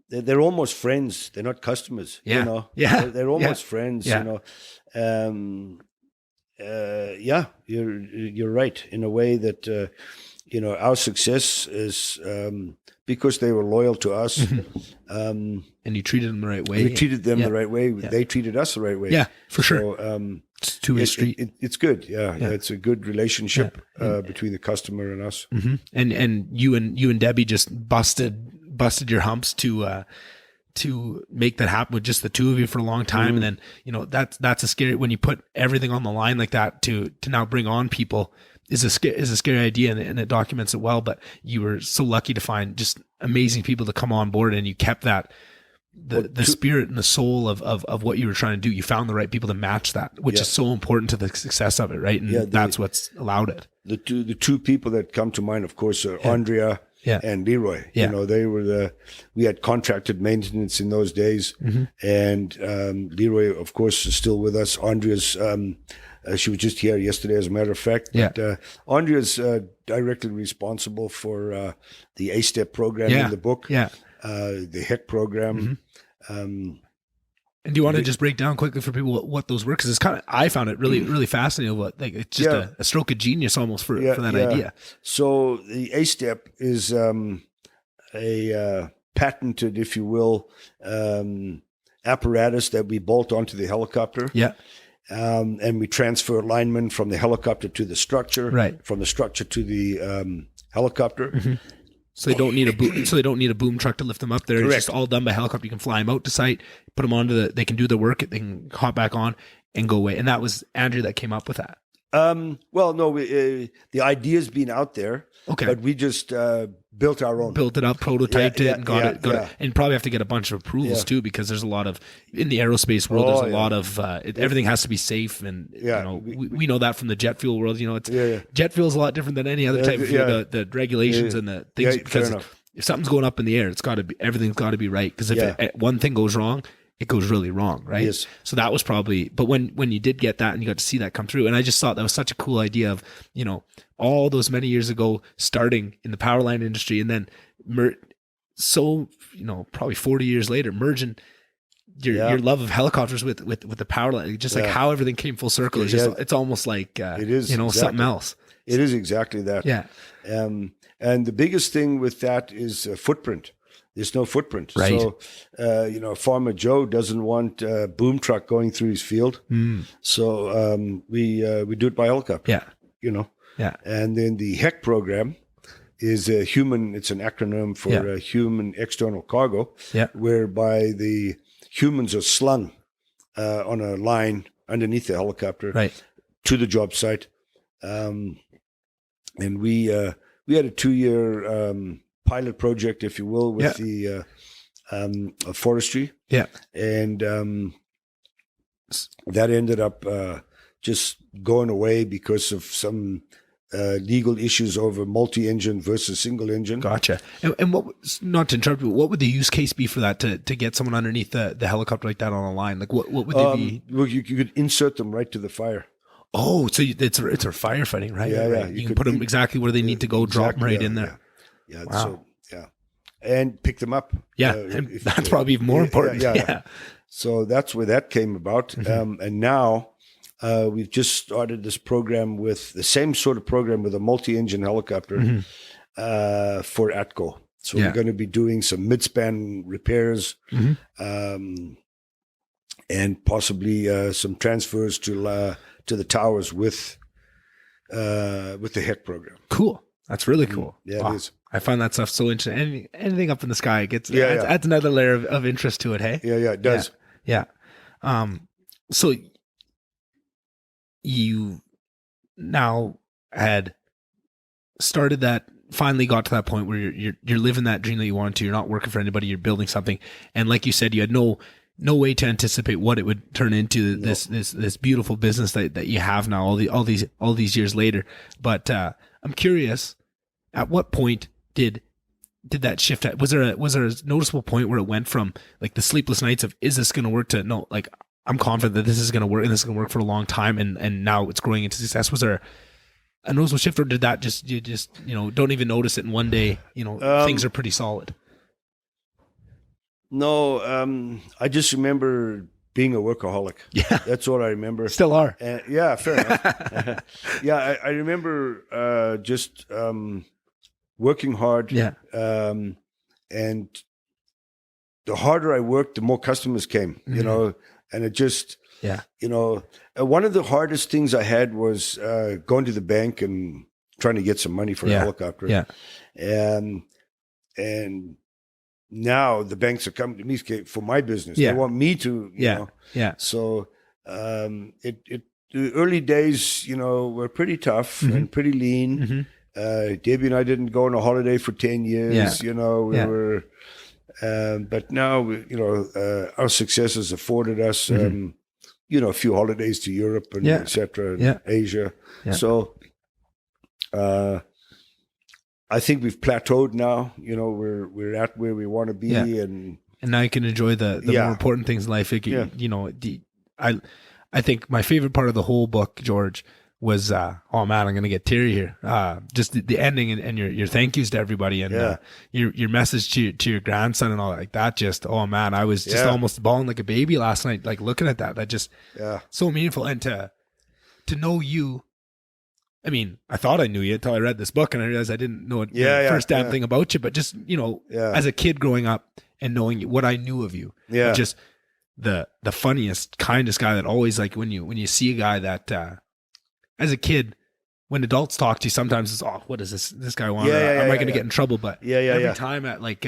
Yeah. they're almost friends. They're not customers. Yeah. You know? Yeah. They're almost friends. Yeah. You know. You're right in a way that our success is because they were loyal to us. And you treated them the right way. We treated them the right way. They treated us the right way. Yeah, for sure. So it's a two-way street. It's good. Yeah. It's a good relationship between the customer and us. Mm-hmm. And you and Debbie just busted your humps to make that happen with just the two of you for a long time. And then, that's a scary, when you put everything on the line like that to now bring on people is a scary idea, and it documents it well. But you were so lucky to find just amazing people to come on board, and you kept that, the spirit and the soul of what you were trying to do. You found the right people to match that, which is so important to the success of it. Right. And that's what's allowed it. The two people that come to mind, of course, are Andrea and Leroy. Yeah. They were we had contracted maintenance in those days. And Leroy, of course, is still with us. Andrea's, she was just here yesterday, as a matter of fact. But Andrea's directly responsible for the A-Step program in the book, the HEC program. And do you want to just break down quickly for people what those were? Because it's I found it really, really fascinating. It's just a stroke of genius almost for that idea. So the A-Step is a patented, if you will, apparatus that we bolt onto the helicopter. Yeah. And we transfer linemen from the helicopter to the structure, from the structure to the helicopter. So they don't need a boom truck to lift them up there. Correct. It's just all done by helicopter. You can fly them out to site, put them onto they can do their work, they can hop back on and go away. And that was Andrew that came up with that. Well, no, the idea's been out there. Okay. But we just built our own. Built it up, prototyped it, and got it. And probably have to get a bunch of approvals too, because there's a lot of, in the aerospace world, there's a lot of, everything has to be safe. And, we know that from the jet fuel world. Jet fuel is a lot different than any other type of fuel, the regulations and the things. Because if something's going up in the air, everything's got to be right. Because if one thing goes wrong, it goes really wrong, right? Yes. So that was probably, but when you did get that and you got to see that come through, and I just thought that was such a cool idea of, all those many years ago, starting in the power line industry, and then probably 40 years later, merging your love of helicopters with the power line, just like how everything came full circle. It's almost like it is something else. It is exactly that. Yeah. And the biggest thing with that is footprint. There's no footprint. Right. So, Farmer Joe doesn't want a boom truck going through his field. So we do it by helicopter. Yeah. Yeah. And then the HEC program is it's an acronym for human external cargo, whereby the humans are slung on a line underneath the helicopter to the job site. And we had a 2-year pilot project, if you will, with the forestry. Yeah. And that ended up just going away because of some legal issues over multi-engine versus single engine. Gotcha. And what, not to interrupt you, what would the use case be for that to get someone underneath the helicopter like that on a line? Like what would they be? Well, you could insert them right to the fire. Oh, so it's a firefighting, right? Yeah, right. You can put them exactly where they need to go, drop them right in there. Yeah. Wow. And pick them up. Yeah. That's probably even more important. Yeah. So that's where that came about. And now we've just started this program with the same sort of program with a multi-engine helicopter for ATCO. So we're going to be doing some mid-span repairs and possibly some transfers to the towers with the HEC program. Cool. That's really cool. Yeah, it is. I find that stuff so interesting. Anything up in the sky adds another layer of interest to it. Hey. Yeah, it does. Yeah. So you now had started that. Finally, got to that point where you're living that dream that you wanted to. You're not working for anybody. You're building something, and like you said, you had no way to anticipate what it would turn into. This beautiful business that you have now. All these years later, but I'm curious, at what point did that shift? Was there a noticeable point where it went from like the sleepless nights of, is this going to work, to no, like, I'm confident that this is going to work and this is going to work for a long time, and now it's growing into success? Was there a noticeable shift, or did that you don't even notice it, and one day things are pretty solid? No, I just remember being a workaholic. Yeah. That's all I remember. Still are. Yeah, fair enough. Yeah, I remember just working hard. Yeah. And the harder I worked, the more customers came, you know, and it just, Yeah. you know, one of the hardest things I had was going to the bank and trying to get some money for a helicopter. Yeah. And now the banks are coming to me for my business. Yeah. They want me to, you know. Yeah. So the early days, you know, were pretty tough and pretty lean. Debbie and I didn't go on a holiday for 10 years. You know, we were, but now, you know, our success has afforded us, you know, a few holidays to Europe and et cetera, and Asia. So I think we've plateaued now. You know, we're at where we want to be, and now you can enjoy the more important things in life. You know, I think my favorite part of the whole book, George, was oh man, I'm gonna get teary here. Just the ending and your thank yous to everybody, and your message to your grandson and all like that. Just oh man, I was just almost bawling like a baby last night, like looking at that. That just so meaningful, and to know you. I mean, I thought I knew you until I read this book, and I realized I didn't know the first damn thing about you. But just, you know, as a kid growing up and knowing what I knew of you, just the funniest, kindest guy that always, like, when you see a guy that as a kid, when adults talk to you, sometimes it's, oh, what does this guy want? Am I going to get in trouble? But every time at like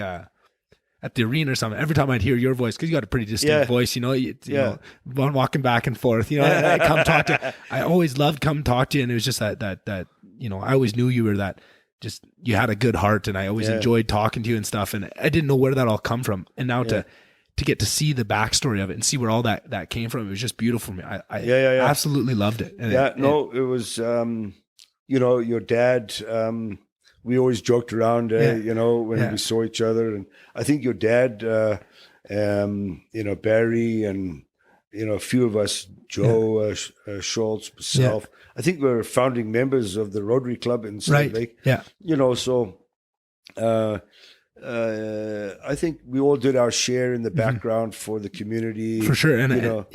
at the arena or something, every time I'd hear your voice, because you got a pretty distinct voice, you know, you know, walking back and forth, you know, and I come talk to you. I always loved come talk to you, and it was just that you know, I always knew you were that, just, you had a good heart, and I always enjoyed talking to you and stuff, and I didn't know where that all come from, and now to get to see the backstory of it and see where all that came from, it was just beautiful for me. I absolutely loved it. And it was, you know, your dad. We always joked around, you know, when we saw each other. And I think your dad, you know, Barry, and, you know, a few of us, Joe Schultz, myself, I think we're founding members of the Rotary Club in Salt Lake. Yeah. You know, so I think we all did our share in the background for the community. For sure. And, you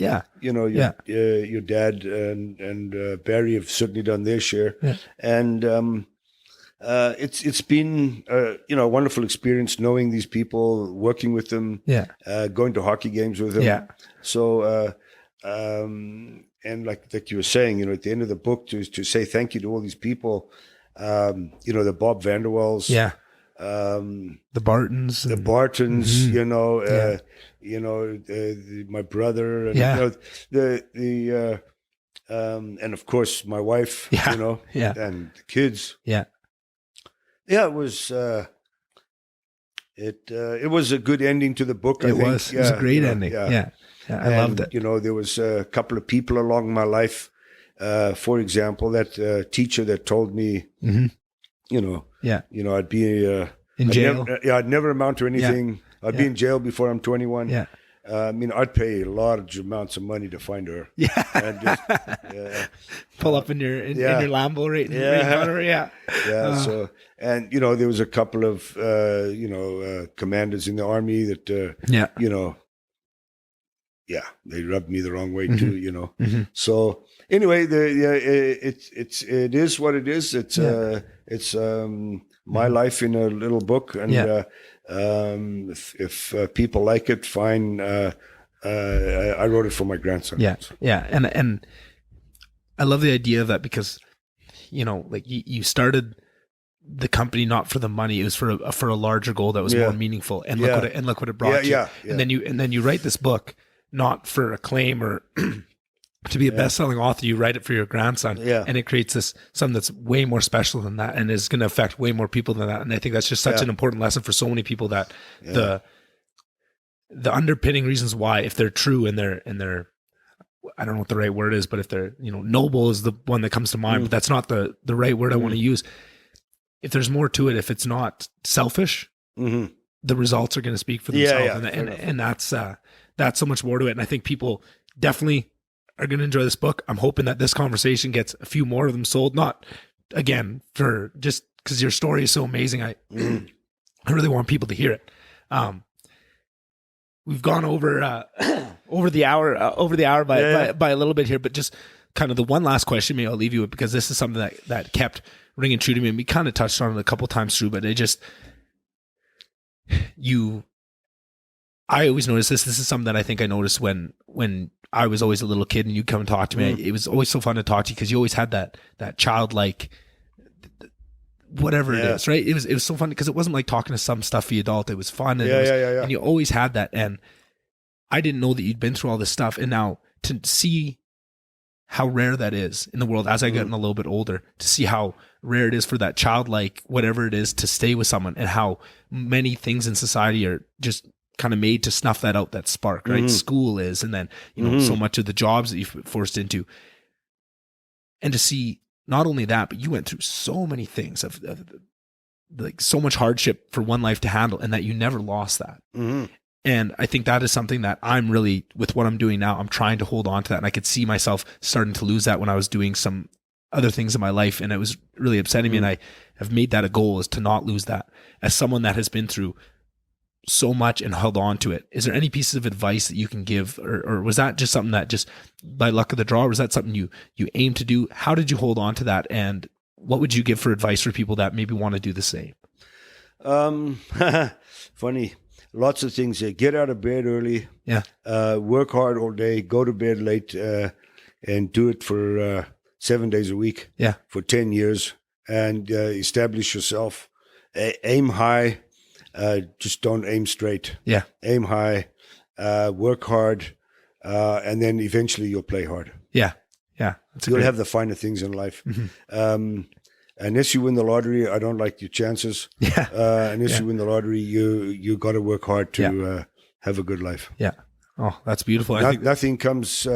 know, your dad and Barry have certainly done their share. Yeah. And, it's been you know, a wonderful experience knowing these people, working with them, going to hockey games with them. Yeah. So and like you were saying, you know, at the end of the book, to say thank you to all these people, you know, the Bob Vanderwells, the Bartons, you know, my brother, and you know, and of course my wife, you know, and the kids. Yeah, it was. It was a good ending to the book. I think. It was a great ending. Yeah, I loved it. You know, there was a couple of people along my life. For example, that teacher that told me, you know, I'd be in jail. I'd never amount to anything. I'd be in jail before I'm 21. Yeah. I mean, I'd pay large amounts of money to find her. Yeah. And just, pull up in your Lambo right in front of her. Yeah. So, and, you know, there was a couple of, you know, commanders in the Army that, you know, they rubbed me the wrong way too, you know. So anyway, it is what it is. It's my life in a little book, and if people like it, fine. I wrote it for my grandson. And I love the idea of that, because, you know, like you started the company not for the money; it was for a larger goal that was more meaningful. And look what it brought you. And then you write this book not for acclaim or to be a best-selling author. You write it for your grandson, and it creates something that's way more special than that, and is going to affect way more people than that. And I think that's just such an important lesson for so many people, that the underpinning reasons why, if they're true and they're I don't know what the right word is, but if they're, you know, noble is the one that comes to mind, but that's not the right word I want to use. If there's more to it, if it's not selfish, the results are going to speak for themselves, and that's so much more to it. And I think people definitely are going to enjoy this book. I'm hoping that this conversation gets a few more of them sold, not again for just because your story is so amazing. I really want people to hear it. we've gone over over the hour by a little bit here, but just kind of the one last question maybe I'll leave you with, because this is something that kept ringing true to me, and we kind of touched on it a couple times through, but I always notice this. This is something that I think I noticed when I was always a little kid and you'd come and talk to me. It was always so fun to talk to you because you always had that childlike, whatever it is, right? It was so fun because it wasn't like talking to some stuffy adult. It was fun. And and you always had that. And I didn't know that you'd been through all this stuff. And now to see how rare that is in the world as I gotten a little bit older, to see how rare it is for that childlike, whatever it is, to stay with someone, and how many things in society are just kind of made to snuff that out, that spark, right? School is, and then, so much of the jobs that you've forced into. And to see not only that, but you went through so many things of like so much hardship for one life to handle, and that you never lost that. And I think that is something that I'm really, with what I'm doing now, I'm trying to hold on to that. And I could see myself starting to lose that when I was doing some other things in my life, and it was really upsetting me. And I have made that a goal, is to not lose that. As someone that has been through so much and held on to it, is there any pieces of advice that you can give, or was that just something that just by luck of the draw, or was that something you aim to do? How did you hold on to that, and what would you give for advice for people that maybe want to do the same? Funny, lots of things. Get out of bed early. Work hard all day. Go to bed late, and do it for 7 days a week. For 10 years, and establish yourself. Aim high. Just don't aim straight. Aim high, work hard, and then eventually you'll play hard. You'll have the finer things in life. Unless you win the lottery, I don't like your chances. Unless you win the lottery, you got to work hard to have a good life. Oh, that's beautiful. Nothing comes.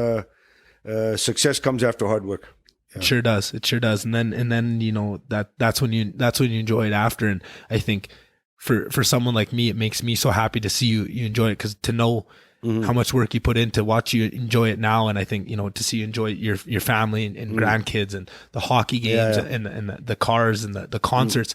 Success comes after hard work. It sure does. It sure does. And then that's when you enjoy it after. And I think for someone like me, it makes me so happy to see you enjoy it, because to know how much work you put in to watch you enjoy it now. And I think, to see you enjoy your family and grandkids and the hockey games and the cars and the concerts,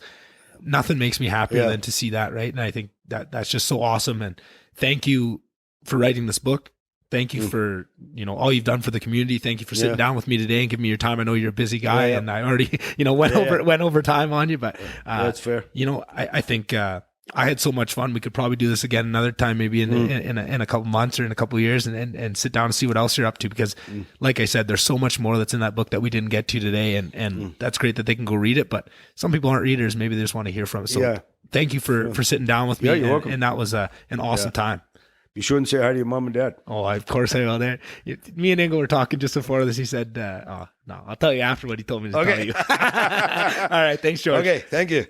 nothing makes me happier than to see that. Right. And I think that's just so awesome. And thank you for writing this book. Thank you for, all you've done for the community. Thank you for sitting down with me today and giving me your time. I know you're a busy guy, and I already, went over time on you, but that's fair. I think I had so much fun. We could probably do this again another time, maybe in a couple months or in a couple of years, and sit down and see what else you're up to. Because like I said, there's so much more that's in that book that we didn't get to today. And that's great that they can go read it, but some people aren't readers. Maybe they just want to hear from it. So thank you for sitting down with me. You're welcome. And that was an awesome time. You shouldn't say hi to your mom and dad. Oh, of course I will. There, me and Ingo were talking just before this. He said, "Oh no, I'll tell you after what he told me to tell you." All right, thanks, George. Okay, thank you.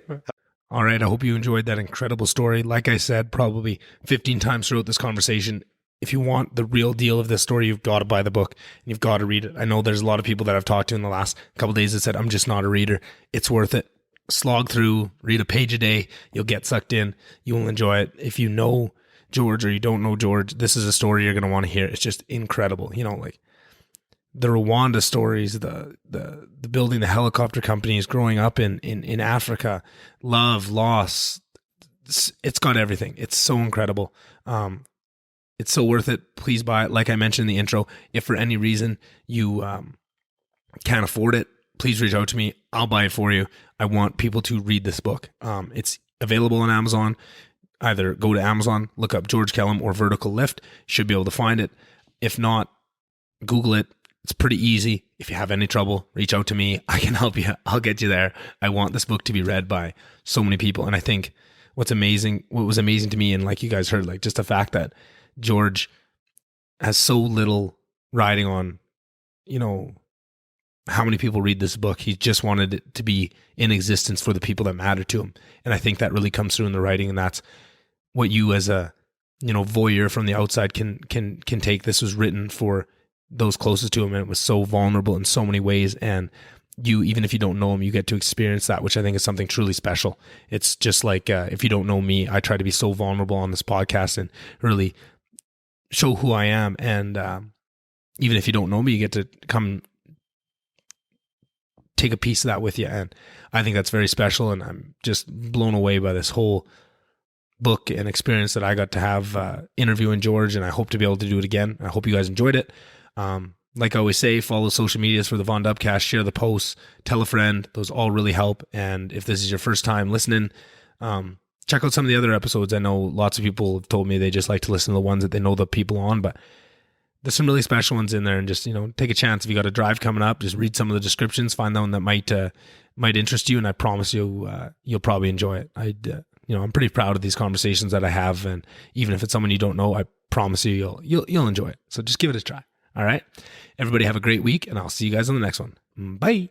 All right, I hope you enjoyed that incredible story. Like I said, probably 15 times throughout this conversation, if you want the real deal of this story, you've got to buy the book and you've got to read it. I know there's a lot of people that I've talked to in the last couple of days that said, "I'm just not a reader." It's worth it. Slog through, read a page a day. You'll get sucked in. You will enjoy it. If you know George or you don't know George, this is a story you're going to want to hear. It's just incredible. Like the Rwanda stories, the building the helicopter companies, growing up in Africa, love, loss. It's got everything. It's so incredible. It's so worth it. Please buy it. Like I mentioned in the intro, if for any reason you can't afford it, please reach out to me. I'll buy it for you. I want people to read this book. It's available on Amazon. Either go to Amazon, look up George Kelham or Vertical Lift. You should be able to find it. If not, Google it. It's pretty easy. If you have any trouble, reach out to me. I can help you. I'll get you there. I want this book to be read by so many people. And I think what was amazing to me, and like you guys heard, like just the fact that George has so little riding on, how many people read this book. He just wanted it to be in existence for the people that matter to him. And I think that really comes through in the writing. And that's what you as a, voyeur from the outside can take. This was written for those closest to him, and it was so vulnerable in so many ways. And you, even if you don't know him, you get to experience that, which I think is something truly special. It's just like, if you don't know me, I try to be so vulnerable on this podcast and really show who I am. And even if you don't know me, you get to come take a piece of that with you. And I think that's very special. And I'm just blown away by this whole book and experience that I got to have interviewing George, and I hope to be able to do it again. I hope you guys enjoyed it. Like I always say, follow social medias for the Von Dubcast, share the posts, tell a friend. Those all really help. And if this is your first time listening, check out some of the other episodes. I know lots of people have told me they just like to listen to the ones that they know the people on, but there's some really special ones in there. And just, take a chance. If you got a drive coming up, just read some of the descriptions, find the one that might interest you. And I promise you, you'll probably enjoy it. I'm pretty proud of these conversations that I have. And even if it's someone you don't know, I promise you, you'll enjoy it. So just give it a try. All right. Everybody have a great week, and I'll see you guys on the next one. Bye.